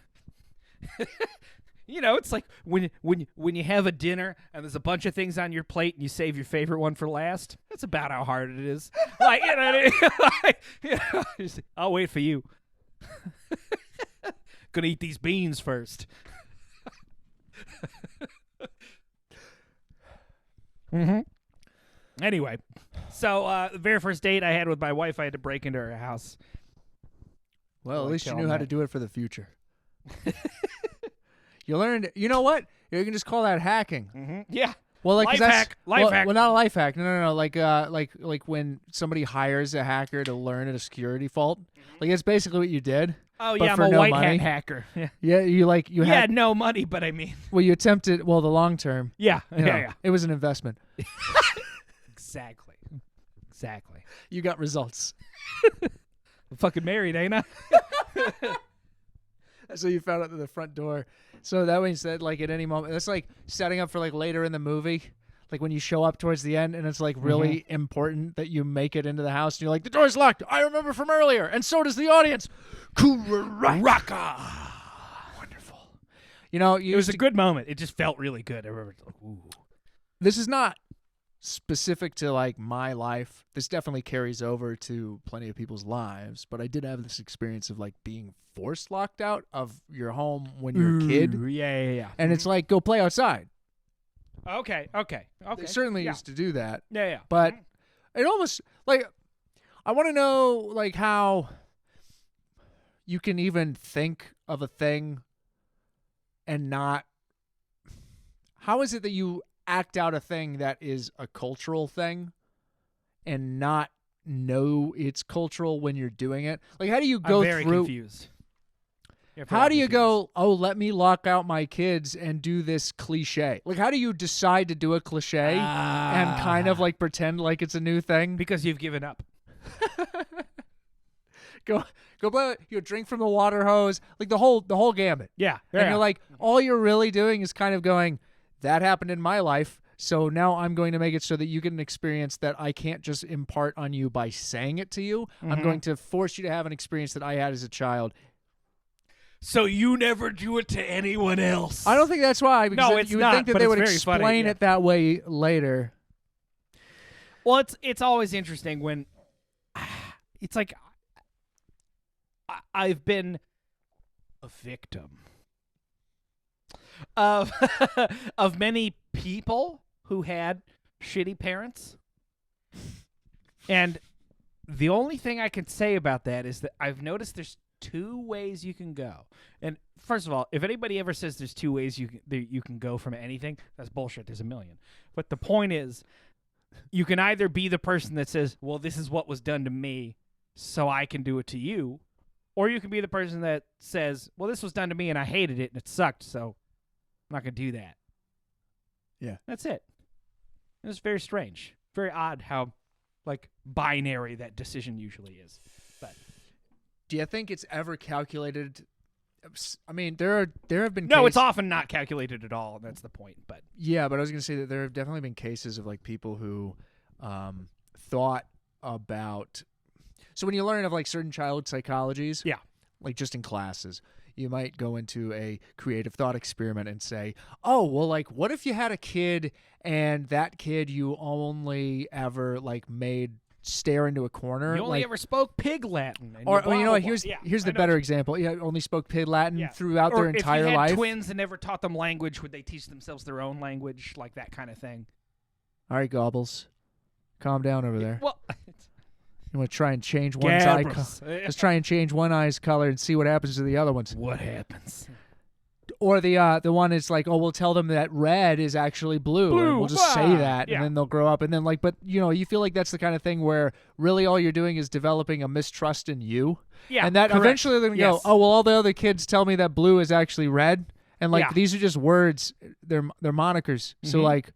Speaker 2: You know, it's like when you have a dinner and there's a bunch of things on your plate and you save your favorite one for last. That's about how hard it is. Like, you know what I mean? Like, you know, just, I'll wait for you. Gonna eat these beans first. Anyway, so the very first date I had with my wife, I had to break into her house.
Speaker 1: Well,
Speaker 2: I
Speaker 1: at least you
Speaker 2: tell
Speaker 1: knew
Speaker 2: them
Speaker 1: how
Speaker 2: that.
Speaker 1: to do it for the future. You learned. You know what? You can just call that hacking.
Speaker 2: Yeah.
Speaker 1: Well, like 'cause
Speaker 2: Life
Speaker 1: that's,
Speaker 2: hack, life
Speaker 1: well,
Speaker 2: hack.
Speaker 1: Well, not a life hack. No. Like when somebody hires a hacker to learn a security fault. Like it's basically what you did.
Speaker 2: Oh,
Speaker 1: but
Speaker 2: yeah, I'm
Speaker 1: for
Speaker 2: a
Speaker 1: no
Speaker 2: white
Speaker 1: money.
Speaker 2: hat hacker. Yeah.
Speaker 1: Yeah, you
Speaker 2: Yeah,
Speaker 1: had.
Speaker 2: no money, but I mean.
Speaker 1: Well, you attempted. Well, the long term.
Speaker 2: Yeah.
Speaker 1: you know,
Speaker 2: Yeah.
Speaker 1: It was an investment.
Speaker 2: Exactly. Exactly.
Speaker 1: You got results.
Speaker 2: I'm fucking married, ain't I?
Speaker 1: So you found out at the front door. So that means that like at any moment, that's like setting up for like later in the movie. Like when you show up towards the end and it's like really important that you make it into the house and you're like, the door's locked. I remember from earlier. And so does the audience. Raka. Wonderful. You know,
Speaker 2: It was a good moment. It just felt really good. I remember, like, ooh.
Speaker 1: this is not specific to like my life. This definitely carries over to plenty of people's lives. But I did have this experience of like being forced locked out of your home when you're a kid.
Speaker 2: Yeah.
Speaker 1: And it's like, go play outside.
Speaker 2: Okay.
Speaker 1: They certainly
Speaker 2: yeah.
Speaker 1: used to do that.
Speaker 2: Yeah.
Speaker 1: But it almost like I want to know like how you can even think of a thing and not. How is it that you act out a thing that is a cultural thing and not know it's cultural when you're doing it? Like how do you go
Speaker 2: I'm very
Speaker 1: through?
Speaker 2: confused.
Speaker 1: How do you go, oh, let me lock out my kids and do this cliche? Like, how do you decide to do a cliche and kind of like pretend like it's a new thing?
Speaker 2: Because you've given up.
Speaker 1: Go play. You drink from the water hose, like the whole gamut.
Speaker 2: Yeah.
Speaker 1: And you're like, all you're really doing is kind of going, that happened in my life, so now I'm going to make it so that you get an experience that I can't just impart on you by saying it to you. I'm going to force you to have an experience that I had as a child.
Speaker 2: So you never do it to anyone else.
Speaker 1: I don't think that's why. Because
Speaker 2: No, it's
Speaker 1: you would
Speaker 2: not,
Speaker 1: think that
Speaker 2: but
Speaker 1: they
Speaker 2: it's
Speaker 1: would
Speaker 2: very
Speaker 1: explain
Speaker 2: funny, yeah.
Speaker 1: it that way later.
Speaker 2: Well, it's always interesting when it's like I've been a victim of of many people who had shitty parents, and the only thing I can say about that is that I've noticed there's two ways you can go. And first of all, if anybody ever says there's two ways you can go from anything, that's bullshit. There's a million. But the point is, you can either be the person that says, well, this is what was done to me, so I can do it to you. Or you can be the person that says, well, this was done to me and I hated it and it sucked, so I'm not going to do that.
Speaker 1: Yeah.
Speaker 2: That's it. It's very strange. Very odd how, like, binary that decision usually is. But
Speaker 1: Do you think it's ever calculated? I mean, there have been
Speaker 2: no, it's
Speaker 1: cases,
Speaker 2: often not calculated at all, and that's the point. But
Speaker 1: yeah, but I was going to say that there have definitely been cases of like people who thought about. So when you learn of like certain child psychologies,
Speaker 2: yeah,
Speaker 1: like just in classes, you might go into a creative thought experiment and say, oh, well, like, what if you had a kid and that kid you only ever like made stare into a corner.
Speaker 2: You only
Speaker 1: like,
Speaker 2: ever spoke Pig Latin. And
Speaker 1: or
Speaker 2: blah,
Speaker 1: you know
Speaker 2: blah,
Speaker 1: what?
Speaker 2: blah.
Speaker 1: Here's
Speaker 2: I
Speaker 1: the
Speaker 2: know
Speaker 1: better
Speaker 2: what
Speaker 1: example. Yeah, only spoke Pig Latin
Speaker 2: Yeah.
Speaker 1: throughout
Speaker 2: or
Speaker 1: their entire
Speaker 2: if you had
Speaker 1: life.
Speaker 2: twins and never taught them language, would they teach themselves their own language, like that kind of thing?
Speaker 1: All right, Gobbles, calm down over there.
Speaker 2: Well,
Speaker 1: You want to try and change one's eye color?
Speaker 2: Gabrus.
Speaker 1: Just try and change one eye's color and see what happens to the other ones.
Speaker 2: What happens?
Speaker 1: Or the one is like, oh, we'll tell them that red is actually blue, and
Speaker 2: Blue,
Speaker 1: we'll just say
Speaker 2: ah,
Speaker 1: that,
Speaker 2: yeah.
Speaker 1: and then they'll grow up, and then like, but you feel like that's the kind of thing where really all you're doing is developing a mistrust in you,
Speaker 2: Yeah,
Speaker 1: and that
Speaker 2: correct.
Speaker 1: eventually they're gonna
Speaker 2: Yes.
Speaker 1: go, oh, well, all the other kids tell me that blue is actually red, and like
Speaker 2: Yeah.
Speaker 1: these are just words, they're monikers. So
Speaker 2: Mhm.
Speaker 1: like,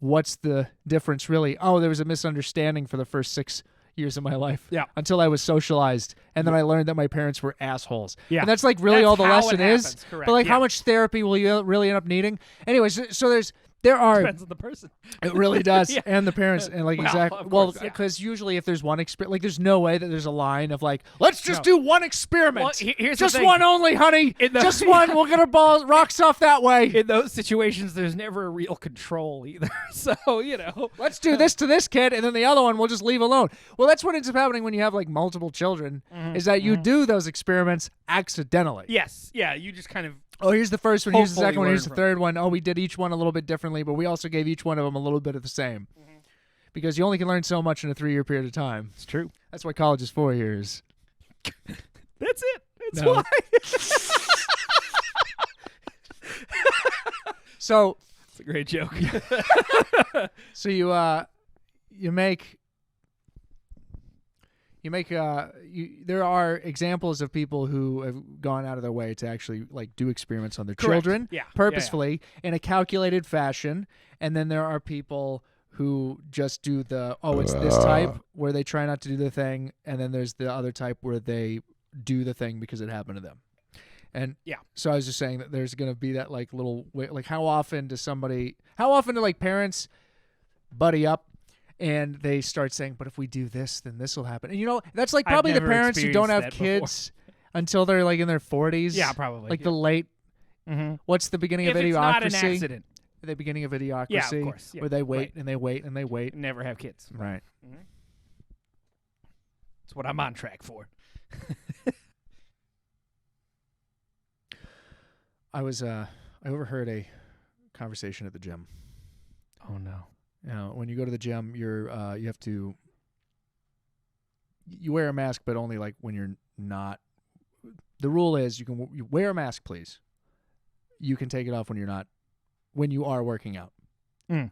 Speaker 1: what's the difference really? Oh, there was a misunderstanding for the first 6 years of my life.
Speaker 2: Yeah.
Speaker 1: Until I was socialized, and then I learned that my parents were assholes.
Speaker 2: Yeah.
Speaker 1: And that's like really
Speaker 2: That's
Speaker 1: all the
Speaker 2: how it
Speaker 1: lesson
Speaker 2: happens,
Speaker 1: is.
Speaker 2: correct,
Speaker 1: But like, how
Speaker 2: yeah.
Speaker 1: much therapy will you really end up needing? Anyways, so there are.
Speaker 2: Depends on the person.
Speaker 1: It really does,
Speaker 2: Yeah.
Speaker 1: and the parents, and like
Speaker 2: Well,
Speaker 1: exactly.
Speaker 2: of
Speaker 1: Well,
Speaker 2: course, yeah.
Speaker 1: because usually if there's one experiment, like there's no way that there's a line of like, let's just
Speaker 2: No.
Speaker 1: do one experiment.
Speaker 2: Well, here's
Speaker 1: just
Speaker 2: the thing.
Speaker 1: one only, honey.
Speaker 2: In the-
Speaker 1: Just one. We'll get our balls rocks off that way.
Speaker 2: In those situations, there's never a real control either. So,
Speaker 1: Let's do this to this kid, and then the other one we'll just leave alone. Well, that's what ends up happening when you have like multiple children, is that you do those experiments accidentally.
Speaker 2: yes. Yeah, you just kind of.
Speaker 1: Oh, here's the first one, here's the
Speaker 2: Hopefully
Speaker 1: second one, here's the
Speaker 2: learn
Speaker 1: third one. Oh, we did each one a little bit differently, but we also gave each one of them a little bit of the same. Because you only can learn so much in a 3-year period of time.
Speaker 2: It's true.
Speaker 1: That's why college is 4 years.
Speaker 2: That's it. That's
Speaker 1: No.
Speaker 2: why.
Speaker 1: So
Speaker 2: It's a great joke.
Speaker 1: So you make there are examples of people who have gone out of their way to actually like do experiments on their
Speaker 2: Correct.
Speaker 1: children
Speaker 2: Yeah.
Speaker 1: purposefully in a calculated fashion, and then there are people who just do it's this type where they try not to do the thing, and then there's the other type where they do the thing because it happened to them. And
Speaker 2: Yeah.
Speaker 1: so I was just saying that there's going to be that like little like how often do like parents buddy up and they start saying, but if we do this, then this will happen. And that's like
Speaker 2: I've
Speaker 1: probably the
Speaker 2: never
Speaker 1: parents who don't have
Speaker 2: experienced
Speaker 1: kids until they're like in their 40s.
Speaker 2: Yeah, probably.
Speaker 1: Like the late
Speaker 2: Mm-hmm.
Speaker 1: what's the beginning
Speaker 2: If
Speaker 1: of
Speaker 2: it's not an
Speaker 1: Idiocracy?
Speaker 2: accident,
Speaker 1: The beginning of Idiocracy.
Speaker 2: Yeah, of course, yeah,
Speaker 1: Where they wait
Speaker 2: right.
Speaker 1: and they wait and they wait.
Speaker 2: never have kids.
Speaker 1: Right.
Speaker 2: That's what I'm on track for.
Speaker 1: I overheard a conversation at the gym.
Speaker 2: Oh no.
Speaker 1: When you go to the gym, you have to wear a mask, but only like when you're not. The rule is you wear a mask, please. You can take it off when you are working out.
Speaker 2: Okay.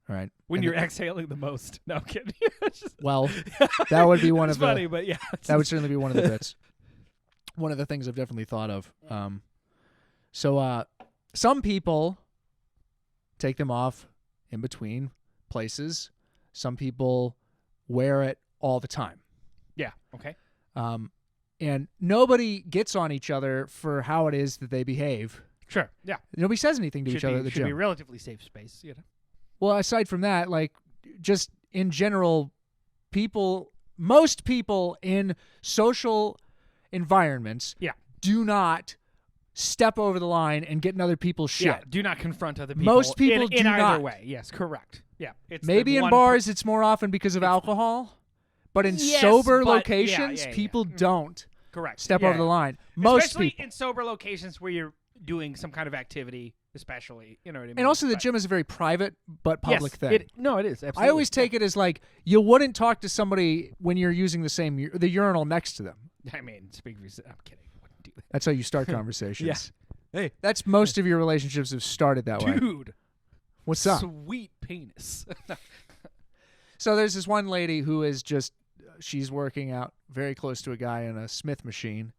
Speaker 1: All right.
Speaker 2: When
Speaker 1: And
Speaker 2: you're exhaling the most. No, I'm kidding. It's just-
Speaker 1: well, that would be one
Speaker 2: it's
Speaker 1: of the.
Speaker 2: funny, but yeah.
Speaker 1: That would certainly be one of the bits. One of the things I've definitely thought of. So some people take them off in between places. Some people wear it all the time.
Speaker 2: Yeah. Okay.
Speaker 1: And nobody gets on each other for how it is that they behave.
Speaker 2: Sure. Yeah.
Speaker 1: Nobody says anything to each other at the
Speaker 2: should be
Speaker 1: gym.
Speaker 2: relatively safe space.
Speaker 1: Well, aside from that, like just in general, most people in social environments
Speaker 2: Yeah.
Speaker 1: do not step over the line and get in other people's shit.
Speaker 2: Yeah. Do not confront other people.
Speaker 1: Most people
Speaker 2: in
Speaker 1: do
Speaker 2: either
Speaker 1: not.
Speaker 2: way. Yes. Correct. Yeah. It's
Speaker 1: Maybe
Speaker 2: the
Speaker 1: in
Speaker 2: one
Speaker 1: bars it's more often because of alcohol, but in
Speaker 2: Yes,
Speaker 1: sober
Speaker 2: but-
Speaker 1: locations,
Speaker 2: yeah.
Speaker 1: people don't
Speaker 2: correct.
Speaker 1: step
Speaker 2: Yeah,
Speaker 1: over the
Speaker 2: yeah.
Speaker 1: line. Most
Speaker 2: Especially
Speaker 1: people.
Speaker 2: in sober locations where you're doing some kind of activity, especially. You know what I mean?
Speaker 1: And also the
Speaker 2: But-
Speaker 1: gym is a very private but public
Speaker 2: yes,
Speaker 1: thing.
Speaker 2: It is. Absolutely.
Speaker 1: I always take it as like you wouldn't talk to somebody when you're using the urinal next to them.
Speaker 2: I mean, speak for yourself. I'm kidding. I wouldn't do that.
Speaker 1: That's how you start conversations.
Speaker 2: Hey,
Speaker 1: That's most of your relationships have started that way.
Speaker 2: dude.
Speaker 1: What's up?
Speaker 2: Sweet penis.
Speaker 1: So there's this one lady who is she's working out very close to a guy in a Smith machine,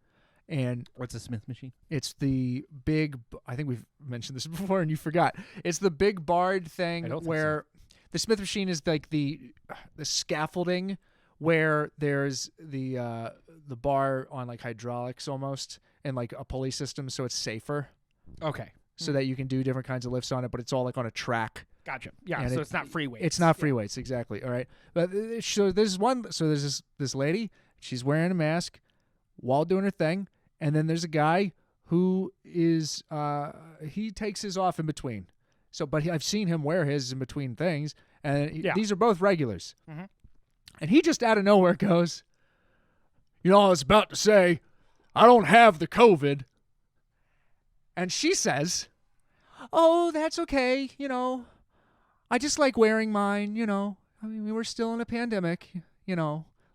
Speaker 1: and
Speaker 2: What's a Smith machine?
Speaker 1: it's the big. I think we've mentioned this before, and you forgot. It's the big barred thing
Speaker 2: I don't think
Speaker 1: where the Smith machine is like the scaffolding where there's the bar on like hydraulics almost and like a pulley system, so it's safer,
Speaker 2: Okay.
Speaker 1: so that you can do different kinds of lifts on it, but it's all like on a track.
Speaker 2: Gotcha. Yeah.
Speaker 1: And
Speaker 2: So it's not free weights.
Speaker 1: It's not free
Speaker 2: Yeah.
Speaker 1: weights, exactly. All right, but so there's this lady. She's wearing a mask while doing her thing, and then there's a guy who is he takes his off in between. So, but I've seen him wear his in between things, and
Speaker 2: Yeah.
Speaker 1: these are both regulars.
Speaker 2: Mhm.
Speaker 1: And he just out of nowhere goes, I was about to say, I don't have the COVID. And she says, oh, that's okay. I just like wearing mine, I mean, we were still in a pandemic,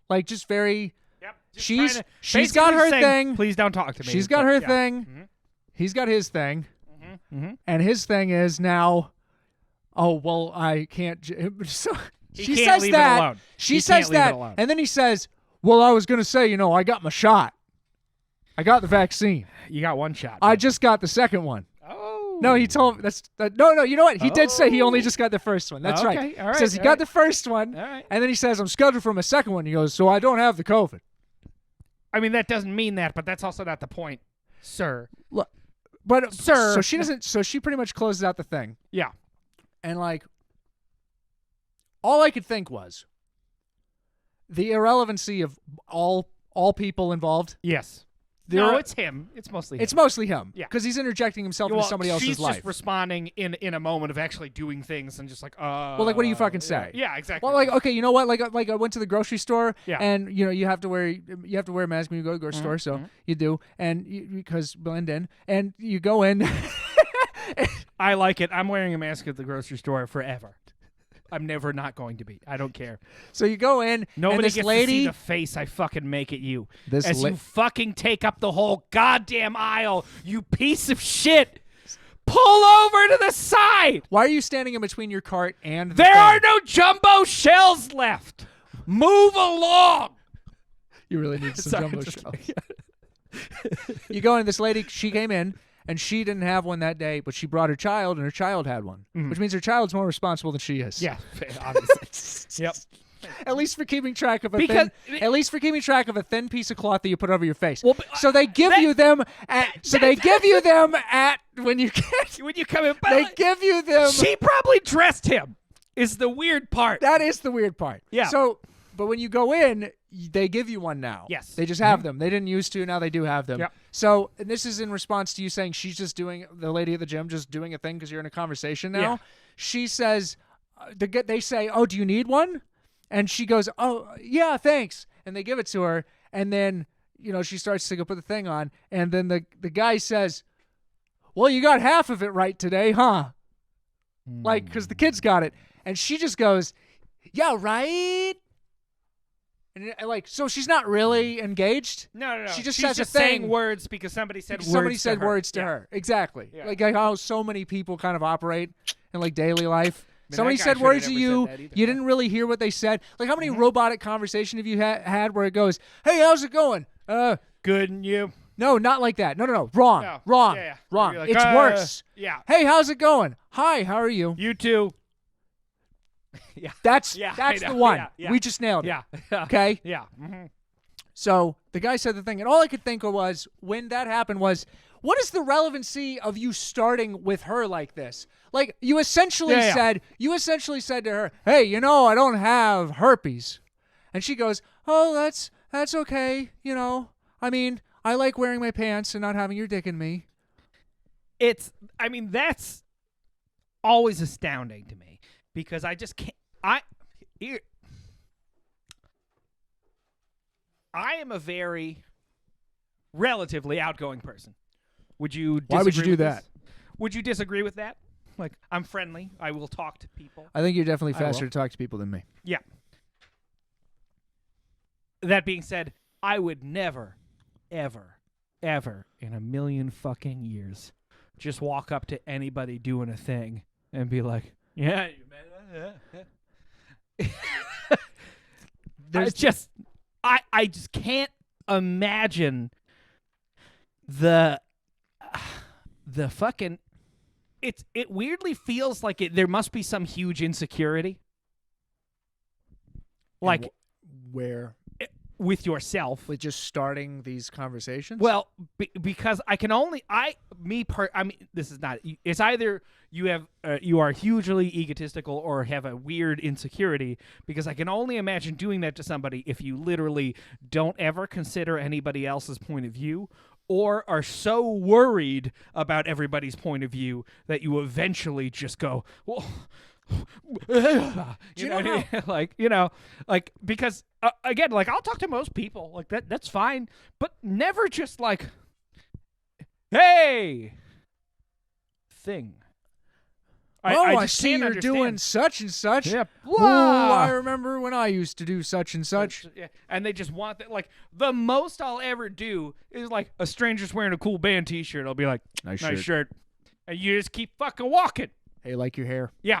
Speaker 1: like just very,
Speaker 2: Yep.
Speaker 1: she's got her thing.
Speaker 2: Please don't talk to me.
Speaker 1: She's got her thing. Mm-hmm. He's got his thing.
Speaker 2: Mm-hmm. Mm-hmm.
Speaker 1: And his thing is now, oh, well, I can't. So she
Speaker 2: can't
Speaker 1: says
Speaker 2: leave
Speaker 1: that.
Speaker 2: it alone.
Speaker 1: She says that. And then he says, well, I was going to say, I got my shot. I got the vaccine.
Speaker 2: You got one shot.
Speaker 1: I just got the second one.
Speaker 2: Oh.
Speaker 1: No, he told me no, you know what? He did say he only just got the first one. That's right.
Speaker 2: All right.
Speaker 1: He says he got the first one.
Speaker 2: All right.
Speaker 1: And then he says, I'm scheduled for my second one. He goes, so I don't have the COVID.
Speaker 2: I mean, that doesn't mean that, but that's also not the point, sir.
Speaker 1: Look, but
Speaker 2: Sir.
Speaker 1: So she doesn't. So she pretty much closes out the thing.
Speaker 2: Yeah.
Speaker 1: And all I could think was the irrelevancy of all people involved.
Speaker 2: Yes. No, it's him. It's mostly him.
Speaker 1: It's mostly him.
Speaker 2: Yeah.
Speaker 1: Because he's interjecting himself into somebody else's
Speaker 2: she's
Speaker 1: life.
Speaker 2: just responding in a moment of actually doing things and just like,
Speaker 1: well, what do you fucking say?
Speaker 2: Yeah, exactly.
Speaker 1: Well, okay, you know what? Like I went to the grocery store,
Speaker 2: yeah.
Speaker 1: and you have to wear a mask when you go to the grocery store, so you do, and because blend in, and you go in.
Speaker 2: I like it. I'm wearing a mask at the grocery store forever. I'm never not going to be. I don't care.
Speaker 1: So you go in,
Speaker 2: nobody
Speaker 1: and this
Speaker 2: gets
Speaker 1: lady,
Speaker 2: to see the face I fucking make at you.
Speaker 1: As
Speaker 2: you fucking take up the whole goddamn aisle, you piece of shit. Pull over to the side.
Speaker 1: Why are you standing in between your cart and the
Speaker 2: There
Speaker 1: thing?
Speaker 2: are no jumbo shells left. Move along.
Speaker 1: You really need some jumbo shells. You go in, this lady, she came in, and she didn't have one that day, but she brought her child, and her child had one, which means her child's more responsible than she is.
Speaker 2: Yeah, obviously. Yep.
Speaker 1: At least for keeping track of a thin piece of cloth that you put over your face.
Speaker 2: Well,
Speaker 1: so they give you them at when you
Speaker 2: come in.
Speaker 1: They give you them.
Speaker 2: She probably dressed him. Is the weird part.
Speaker 1: That is the weird part.
Speaker 2: Yeah.
Speaker 1: So, but when you go in, they give you one now.
Speaker 2: Yes.
Speaker 1: They just have them. They didn't used to. Now they do have them.
Speaker 2: Yep.
Speaker 1: So, and this is in response to you saying she's just doing, the lady at the gym just doing a thing because you're in a conversation now.
Speaker 2: Yeah.
Speaker 1: She says, they say, oh, do you need one? And she goes, oh, yeah, thanks. And they give it to her. And then, she starts to go put the thing on. And then the guy says, well, you got half of it right today, huh? Like, because the kids got it. And she just goes, yeah, right? And so she's not really engaged.
Speaker 2: No.
Speaker 1: She just
Speaker 2: She's
Speaker 1: says
Speaker 2: just
Speaker 1: a thing.
Speaker 2: saying words because somebody said words.
Speaker 1: Somebody said
Speaker 2: to her.
Speaker 1: words to her. Exactly.
Speaker 2: Yeah.
Speaker 1: Like how so many people kind of operate in daily life.
Speaker 2: Man,
Speaker 1: Somebody
Speaker 2: that guy
Speaker 1: said
Speaker 2: should've
Speaker 1: words to
Speaker 2: never
Speaker 1: you.
Speaker 2: said that either.
Speaker 1: You didn't really hear what they said. Like how many robotic conversation have you had where it goes, "Hey, how's it going?"
Speaker 2: Good, and you?
Speaker 1: No, not like that. No. Wrong.
Speaker 2: No.
Speaker 1: Wrong.
Speaker 2: Yeah.
Speaker 1: Wrong.
Speaker 2: You're like,
Speaker 1: It's worse.
Speaker 2: Yeah.
Speaker 1: Hey, how's it going? Hi, how are you?
Speaker 2: You too. Yeah.
Speaker 1: That's
Speaker 2: I
Speaker 1: the
Speaker 2: know.
Speaker 1: one.
Speaker 2: Yeah.
Speaker 1: We just nailed it.
Speaker 2: Yeah.
Speaker 1: Okay?
Speaker 2: Yeah. Mm-hmm.
Speaker 1: So the guy said the thing, and all I could think of was, when that happened was, what is the relevancy of you starting with her like this? Like, you essentially said to her, hey, I don't have herpes. And she goes, oh, that's okay. I mean, I like wearing my pants and not having your dick in me.
Speaker 2: That's always astounding to me because I just can't. I am a very relatively outgoing person. Would you disagree
Speaker 1: Why would you do
Speaker 2: with
Speaker 1: that?
Speaker 2: this? Would you disagree with that? Like, I'm friendly. I will talk to people.
Speaker 1: I think you're definitely
Speaker 2: I
Speaker 1: faster
Speaker 2: will.
Speaker 1: to talk to people than me.
Speaker 2: Yeah. That being said, I would never, ever, ever in a million fucking years just walk up to anybody doing a thing and be like, yeah, you man. I just can't imagine the fucking. It weirdly feels like there must be some huge insecurity. Like
Speaker 1: where?
Speaker 2: With yourself.
Speaker 1: With just starting these conversations?
Speaker 2: Well, because I can only this is not. It's either you are hugely egotistical or have a weird insecurity. Because I can only imagine doing that to somebody if you literally don't ever consider anybody else's point of view, or are so worried about everybody's point of view that you eventually just go, well, you know, what I mean? like because again, like I'll talk to most people like that. That's fine, but never just like, hey, thing.
Speaker 1: I
Speaker 2: just
Speaker 1: see
Speaker 2: can't
Speaker 1: you're
Speaker 2: understand.
Speaker 1: doing such and such.
Speaker 2: Yeah.
Speaker 1: Ooh, I remember when I used to do such and such.
Speaker 2: Yeah. And they just want that. Like the most I'll ever do is like a stranger's wearing a cool band T-shirt. I'll be like,
Speaker 1: Nice
Speaker 2: shirt, and you just keep fucking walking.
Speaker 1: Hey, like your hair.
Speaker 2: Yeah.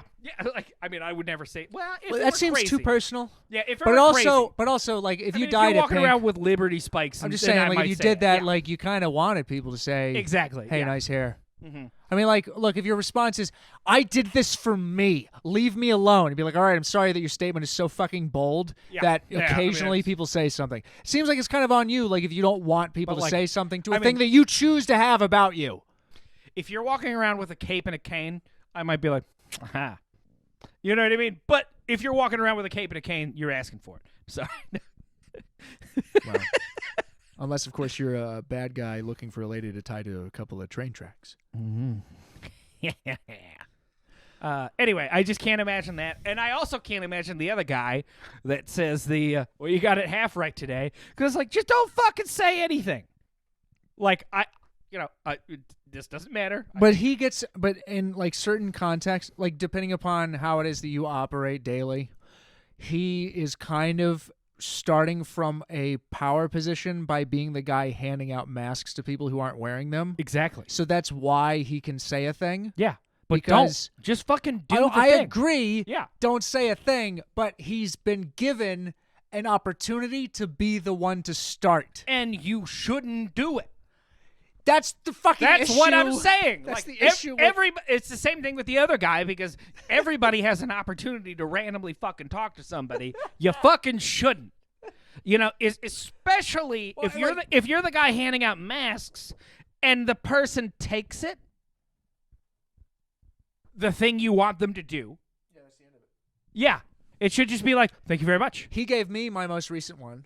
Speaker 2: Like I mean, I would never say. Well, if it
Speaker 1: That
Speaker 2: were
Speaker 1: seems
Speaker 2: crazy.
Speaker 1: too personal.
Speaker 2: Yeah. If it
Speaker 1: But
Speaker 2: were
Speaker 1: also,
Speaker 2: crazy.
Speaker 1: like if
Speaker 2: I
Speaker 1: you
Speaker 2: mean,
Speaker 1: died
Speaker 2: if you're
Speaker 1: at
Speaker 2: walking
Speaker 1: pink,
Speaker 2: around with Liberty spikes,
Speaker 1: I'm just
Speaker 2: then
Speaker 1: saying,
Speaker 2: I
Speaker 1: like
Speaker 2: might
Speaker 1: if you
Speaker 2: say
Speaker 1: did
Speaker 2: it.
Speaker 1: that,
Speaker 2: Yeah.
Speaker 1: like you kind of wanted people to say,
Speaker 2: Exactly.
Speaker 1: "Hey,
Speaker 2: yeah.
Speaker 1: nice hair."
Speaker 2: Mhm.
Speaker 1: I mean, like, look, if your response is, "I did this for me, leave me alone," and be like, "All right, I'm sorry that your statement is so fucking bold
Speaker 2: Yeah.
Speaker 1: that
Speaker 2: Yeah, I mean,
Speaker 1: occasionally
Speaker 2: it's-
Speaker 1: people say something." It seems like it's kind of on you, like if you don't want people
Speaker 2: But,
Speaker 1: to
Speaker 2: like,
Speaker 1: say something to
Speaker 2: I
Speaker 1: a thing
Speaker 2: mean-
Speaker 1: that you choose to have about you.
Speaker 2: If you're walking around with a cape and a cane, I might be like, aha. You know what I mean? But if you're walking around with a cape and a cane, you're asking for it. Sorry.
Speaker 1: Well, unless, of course, you're a bad guy looking for a lady to tie to a couple of train tracks.
Speaker 2: Anyway, I just can't imagine that. And I also can't imagine the other guy that says well, you got it half right today. Because, like, just don't fucking say anything. Like, this doesn't matter.
Speaker 1: But but in like certain contexts, like depending upon how it is that you operate daily, he is kind of starting from a power position by being the guy handing out masks to people who aren't wearing them.
Speaker 2: Exactly.
Speaker 1: So that's why he can say a thing.
Speaker 2: Yeah. But
Speaker 1: Because
Speaker 2: don't. Just fucking do the
Speaker 1: I
Speaker 2: thing.
Speaker 1: agree.
Speaker 2: Yeah.
Speaker 1: Don't say a thing, but he's been given an opportunity to be the one to start.
Speaker 2: And you shouldn't do it.
Speaker 1: That's the fucking
Speaker 2: That's
Speaker 1: issue.
Speaker 2: what I'm saying.
Speaker 1: That's
Speaker 2: like,
Speaker 1: the issue.
Speaker 2: It's the same thing with the other guy because everybody has an opportunity to randomly fucking talk to somebody. You fucking shouldn't. You know, especially
Speaker 1: Well,
Speaker 2: if you're the guy handing out masks and the person takes it, the thing you want them to do.
Speaker 1: Yeah, that's the end of it.
Speaker 2: Yeah, it should just be like, thank you very much.
Speaker 1: He gave me my most recent one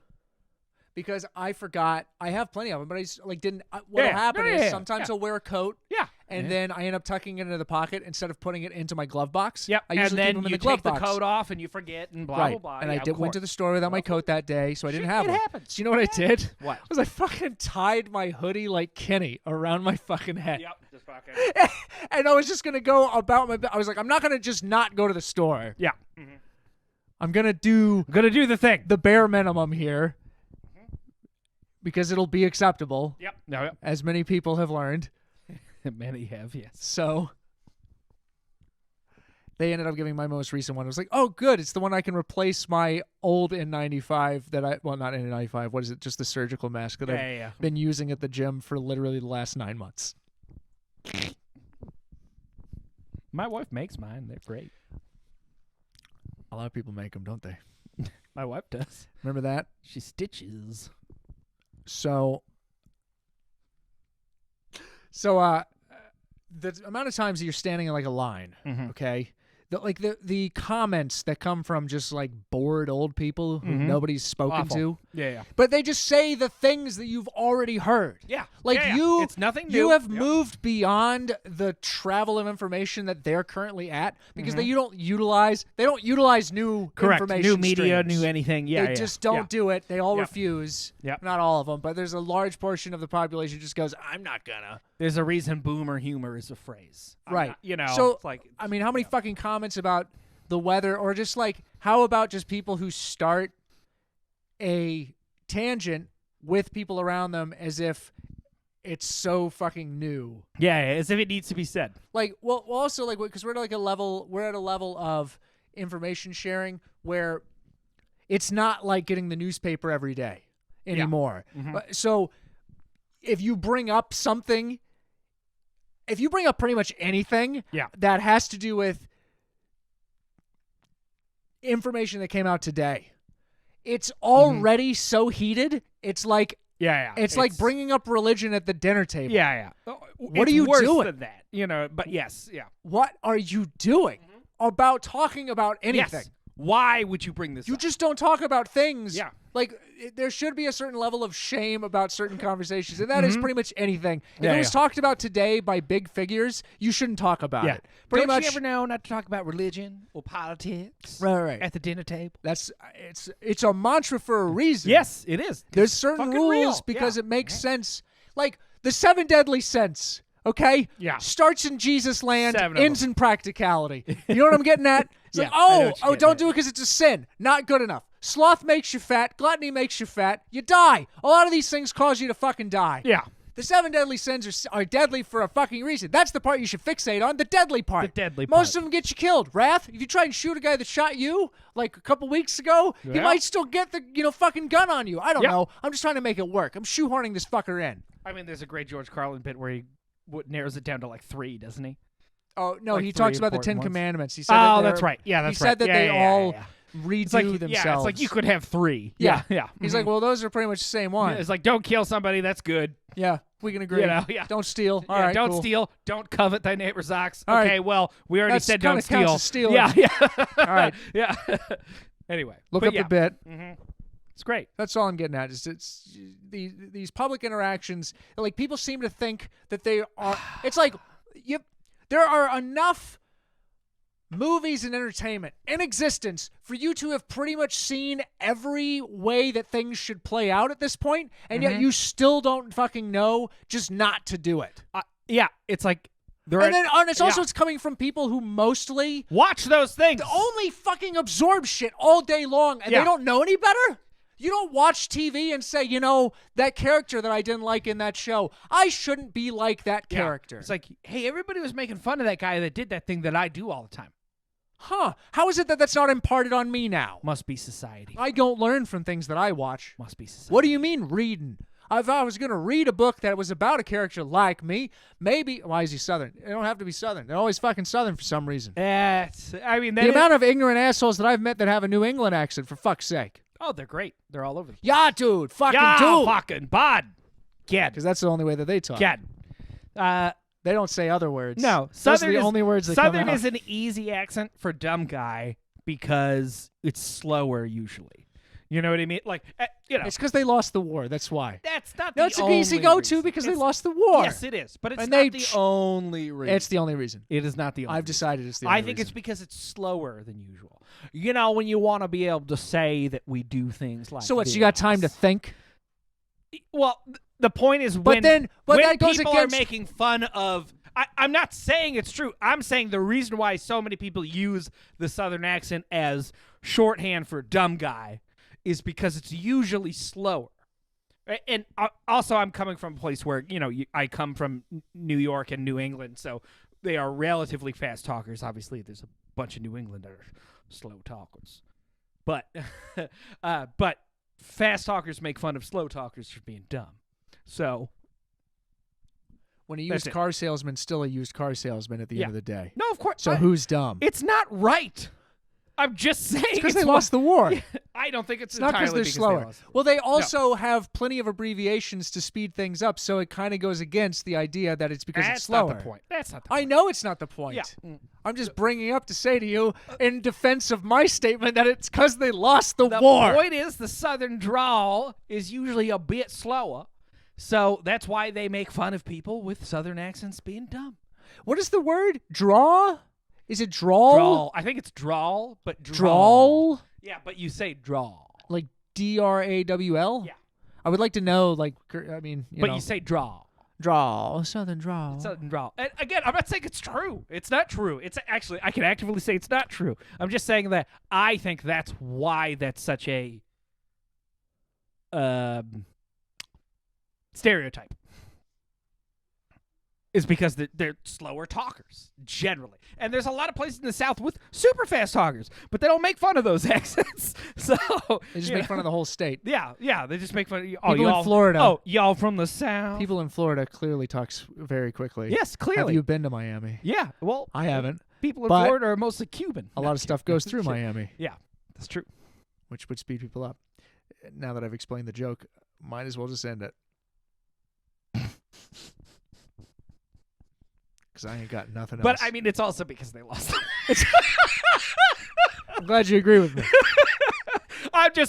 Speaker 1: because I forgot. I have plenty of them, but I just, like didn't. What'll
Speaker 2: Yeah.
Speaker 1: happen
Speaker 2: Yeah,
Speaker 1: is
Speaker 2: yeah,
Speaker 1: sometimes
Speaker 2: yeah.
Speaker 1: I'll wear a coat
Speaker 2: Yeah.
Speaker 1: and then I end up tucking it into the pocket instead of putting it into my glove box.
Speaker 2: Yep.
Speaker 1: I usually
Speaker 2: and then
Speaker 1: keep them in
Speaker 2: you
Speaker 1: the glove
Speaker 2: take the
Speaker 1: box.
Speaker 2: coat off and you forget and blah
Speaker 1: Right.
Speaker 2: blah blah.
Speaker 1: And
Speaker 2: Yeah,
Speaker 1: I went to the store without my coat that day, so I didn't have
Speaker 2: it
Speaker 1: one.
Speaker 2: happens.
Speaker 1: Do you know what I did?
Speaker 2: What?
Speaker 1: Was I fucking tied my hoodie like Kenny around my fucking head.
Speaker 2: Yep. Just fucking.
Speaker 1: And I was just going to go about my I was like, I'm not going to just not go to the store.
Speaker 2: Yeah.
Speaker 1: I'm going to do
Speaker 2: I'm gonna do the thing.
Speaker 1: the bare minimum here because it'll be acceptable,
Speaker 2: Yep. No.
Speaker 1: as many people have learned.
Speaker 2: Many have, yes.
Speaker 1: So they ended up giving my most recent one. It was like, oh, good. It's the one I can replace my old N95 not N95. What is it? Just the surgical mask that I've
Speaker 2: Yeah.
Speaker 1: been using at the gym for literally the last 9 months.
Speaker 2: My wife makes mine. They're great.
Speaker 1: A lot of people make them, don't they?
Speaker 2: My wife does.
Speaker 1: Remember that?
Speaker 2: She stitches.
Speaker 1: So the amount of times that you're standing in like a line,
Speaker 2: Mhm.
Speaker 1: okay? The comments that come from just like bored old people who
Speaker 2: Mhm.
Speaker 1: nobody's spoken
Speaker 2: Awful.
Speaker 1: to,
Speaker 2: Yeah.
Speaker 1: but they just say the things that you've already heard.
Speaker 2: Yeah.
Speaker 1: Like
Speaker 2: Yeah.
Speaker 1: you,
Speaker 2: It's nothing new.
Speaker 1: you have
Speaker 2: Yep.
Speaker 1: moved beyond the travel of information that they're currently at because
Speaker 2: Mhm.
Speaker 1: they don't utilize new
Speaker 2: Correct.
Speaker 1: information
Speaker 2: New media,
Speaker 1: streams.
Speaker 2: new anything. Yeah.
Speaker 1: They just don't do it. They all
Speaker 2: Yep.
Speaker 1: refuse.
Speaker 2: Yep.
Speaker 1: Not all of them, but there's a large portion of the population just goes, I'm not gonna.
Speaker 2: There's a reason boomer humor is a phrase. I'm
Speaker 1: Right.
Speaker 2: not- you know,
Speaker 1: So,
Speaker 2: it's like,
Speaker 1: I mean, how many fucking comments about the weather or just like, how about just people who start a tangent with people around them as if it's so fucking new?
Speaker 2: yeah, as if it needs to be said.
Speaker 1: Like, well, also like, because we're at a level of information sharing where it's not like getting the newspaper every day anymore.
Speaker 2: Mhm.
Speaker 1: So if you bring up something, if you bring up pretty much anything
Speaker 2: Yeah.
Speaker 1: that has to do with information that came out today, it's already so heated. It's like
Speaker 2: Yeah.
Speaker 1: it's like bringing up religion at the dinner table.
Speaker 2: Yeah.
Speaker 1: What
Speaker 2: It's
Speaker 1: are you
Speaker 2: worse
Speaker 1: doing?
Speaker 2: than that, you know, but yes. Yeah.
Speaker 1: What are you doing about talking about anything?
Speaker 2: Yes. Why would you bring this
Speaker 1: You
Speaker 2: up?
Speaker 1: just don't talk about things.
Speaker 2: Yeah.
Speaker 1: Like, there should be a certain level of shame about certain conversations, and that is pretty much anything. If it was talked about today by big figures, you shouldn't talk about it. Pretty
Speaker 2: Don't
Speaker 1: much.
Speaker 2: you ever know not to talk about religion or politics
Speaker 1: Right.
Speaker 2: at the dinner table?
Speaker 1: It's a mantra for a reason.
Speaker 2: Yes, it is.
Speaker 1: There's certain
Speaker 2: fucking
Speaker 1: rules
Speaker 2: real.
Speaker 1: because
Speaker 2: Yeah.
Speaker 1: it makes sense. Like the 7 deadly sins. Okay?
Speaker 2: Yeah.
Speaker 1: Starts in Jesus land,
Speaker 2: 7 of
Speaker 1: ends in practicality. You know what I'm getting at? It's
Speaker 2: Yeah,
Speaker 1: like,
Speaker 2: I know what you're
Speaker 1: oh,
Speaker 2: getting
Speaker 1: don't
Speaker 2: at.
Speaker 1: do it because it's a sin. Not good enough. Sloth makes you fat. Gluttony makes you fat. You die. A lot of these things cause you to fucking die.
Speaker 2: Yeah.
Speaker 1: The 7 deadly sins are deadly for a fucking reason. That's the part you should fixate on, the deadly part.
Speaker 2: The deadly
Speaker 1: Most
Speaker 2: part.
Speaker 1: of them get you killed. Wrath, if you try and shoot a guy that shot you like a couple weeks ago, he
Speaker 2: Yeah.
Speaker 1: might still get the fucking gun on you. I don't
Speaker 2: Yeah.
Speaker 1: know. I'm just trying to make it work. I'm shoehorning this fucker in.
Speaker 2: I mean, there's a great George Carlin bit where he narrows it down to like 3, doesn't he?
Speaker 1: Oh, no,
Speaker 2: Like
Speaker 1: he
Speaker 2: 3
Speaker 1: talks about the
Speaker 2: important
Speaker 1: 10
Speaker 2: ones.
Speaker 1: Commandments. He said that
Speaker 2: Oh,
Speaker 1: they're-
Speaker 2: that's right. Yeah, that's
Speaker 1: he
Speaker 2: right.
Speaker 1: said that
Speaker 2: Yeah,
Speaker 1: they
Speaker 2: yeah,
Speaker 1: all
Speaker 2: yeah.
Speaker 1: redo
Speaker 2: It's like,
Speaker 1: themselves.
Speaker 2: yeah, it's like you could have 3.
Speaker 1: Yeah.
Speaker 2: Yeah.
Speaker 1: He's
Speaker 2: Mhm.
Speaker 1: like, well, those are pretty much the same one.
Speaker 2: It's like, don't kill somebody. That's good.
Speaker 1: Yeah, we can agree.
Speaker 2: You know, yeah.
Speaker 1: Don't steal. All
Speaker 2: Yeah,
Speaker 1: right,
Speaker 2: don't
Speaker 1: cool.
Speaker 2: steal. Don't covet thy neighbor's ox.
Speaker 1: All right.
Speaker 2: Okay, well, we already
Speaker 1: That's
Speaker 2: said
Speaker 1: kinda
Speaker 2: don't
Speaker 1: counts
Speaker 2: steal.
Speaker 1: as stealing.
Speaker 2: Yeah.
Speaker 1: All right.
Speaker 2: Yeah. Anyway.
Speaker 1: Look
Speaker 2: but
Speaker 1: up
Speaker 2: yeah.
Speaker 1: the bit.
Speaker 2: It's great.
Speaker 1: That's all I'm getting at. Is it's these public interactions? Like people seem to think that they are. It's like there are enough movies and entertainment in existence for you to have pretty much seen every way that things should play out at this point, and yet you still don't fucking know just not to do it.
Speaker 2: Yeah, it's like
Speaker 1: And it's also
Speaker 2: yeah.
Speaker 1: it's coming from people who mostly
Speaker 2: watch those things.
Speaker 1: only fucking absorb shit all day long, and
Speaker 2: Yeah.
Speaker 1: they don't know any better. You don't watch TV and say, that character that I didn't like in that show, I shouldn't be like that
Speaker 2: Yeah.
Speaker 1: character.
Speaker 2: It's like, hey, everybody was making fun of that guy that did that thing that I do all the time.
Speaker 1: huh? How is it that that's not imparted on me now?
Speaker 2: Must be society.
Speaker 1: I don't learn from things that I watch.
Speaker 2: Must be society.
Speaker 1: What do you mean reading? If I was going to read a book that was about a character like me, maybe. Why is he Southern? They don't have to be Southern. They're always fucking Southern for some reason.
Speaker 2: I mean,
Speaker 1: The amount of ignorant assholes that I've met that have a New England accent, for fuck's sake.
Speaker 2: oh, they're great. They're all over.
Speaker 1: Yeah, dude. Fucking
Speaker 2: Yeah,
Speaker 1: dude.
Speaker 2: fucking bud. Get.
Speaker 1: Because that's the only way that they talk.
Speaker 2: Get.
Speaker 1: They don't say other words.
Speaker 2: No,
Speaker 1: Those
Speaker 2: Southern
Speaker 1: are the
Speaker 2: is,
Speaker 1: only words that
Speaker 2: Southern
Speaker 1: come out.
Speaker 2: is an easy accent for dumb guy because it's slower usually. You know what I mean? Like,
Speaker 1: It's because they lost the war. That's why.
Speaker 2: that's not
Speaker 1: That's
Speaker 2: the
Speaker 1: an easy
Speaker 2: only
Speaker 1: go-to
Speaker 2: reason.
Speaker 1: because they
Speaker 2: It's-
Speaker 1: lost the war.
Speaker 2: Yes, it is, but it's
Speaker 1: And
Speaker 2: not
Speaker 1: they
Speaker 2: the
Speaker 1: ch-
Speaker 2: only reason.
Speaker 1: It's the only reason.
Speaker 2: It is not the only.
Speaker 1: I've decided it's the only
Speaker 2: I think
Speaker 1: reason.
Speaker 2: it's because it's slower than usual. You know, when you want to be able to say that we do things like
Speaker 1: So what, you got time to
Speaker 2: this.
Speaker 1: think?
Speaker 2: Well, the point is
Speaker 1: But
Speaker 2: when
Speaker 1: that goes
Speaker 2: people
Speaker 1: against-
Speaker 2: are making fun of. I'm not saying it's true. I'm saying the reason why so many people use the Southern accent as shorthand for dumb guy is because it's usually slower. And also, I'm coming from a place where, I come from New York and New England, so they are relatively fast talkers. Obviously, there's a bunch of New Englanders slow talkers. But fast talkers make fun of slow talkers for being dumb. So,
Speaker 1: When a
Speaker 2: That's
Speaker 1: used
Speaker 2: it.
Speaker 1: car salesman's still a used car salesman at the
Speaker 2: Yeah.
Speaker 1: end of the day.
Speaker 2: no, of course.
Speaker 1: So who's dumb?
Speaker 2: It's not right. I'm just saying.
Speaker 1: It's because they
Speaker 2: what-
Speaker 1: lost the war.
Speaker 2: I don't think it's
Speaker 1: It's not
Speaker 2: entirely
Speaker 1: because they're slower.
Speaker 2: lost the
Speaker 1: Well, they also have plenty of abbreviations to speed things up, so it kind of goes against the idea that it's because
Speaker 2: That's
Speaker 1: it's slower.
Speaker 2: not the point. That's not the
Speaker 1: I
Speaker 2: point.
Speaker 1: know it's not the point.
Speaker 2: Yeah.
Speaker 1: I'm just bringing up to say to you in defense of my statement that it's because they lost the
Speaker 2: The
Speaker 1: war.
Speaker 2: point is the Southern drawl is usually a bit slower, so that's why they make fun of people with Southern accents being dumb.
Speaker 1: What is the word? Draw? Is it drawl?
Speaker 2: Drawl. I think it's drawl, but
Speaker 1: Drawl?
Speaker 2: Yeah, but you say drawl.
Speaker 1: Like DRAWL?
Speaker 2: Yeah.
Speaker 1: I would like to know, you
Speaker 2: But
Speaker 1: know.
Speaker 2: you say drawl.
Speaker 1: Drawl. Southern drawl.
Speaker 2: Southern drawl. And again, I'm not saying it's true. It's not true. It's actually, I can actively say it's not true. I'm just saying that I think that's why that's such a stereotype. Is because they're slower talkers, generally. And there's a lot of places in the South with super fast talkers, but they don't make fun of those accents. So
Speaker 1: They just
Speaker 2: you
Speaker 1: make
Speaker 2: know.
Speaker 1: fun of the whole state.
Speaker 2: Yeah, they just make fun of you.
Speaker 1: People in
Speaker 2: y'all,
Speaker 1: Florida.
Speaker 2: Oh, y'all from the South.
Speaker 1: People in Florida clearly talks very quickly.
Speaker 2: Yes, clearly.
Speaker 1: Have you been to Miami?
Speaker 2: Yeah, well,
Speaker 1: I haven't.
Speaker 2: people in
Speaker 1: But
Speaker 2: Florida are mostly Cuban.
Speaker 1: A lot of stuff goes through Miami,
Speaker 2: Yeah, that's true.
Speaker 1: which would speed people up. Now that I've explained the joke, might as well just end it. Because I ain't got nothing else.
Speaker 2: But I mean, it's also because they lost.
Speaker 1: I'm glad you agree with me.
Speaker 2: I'm just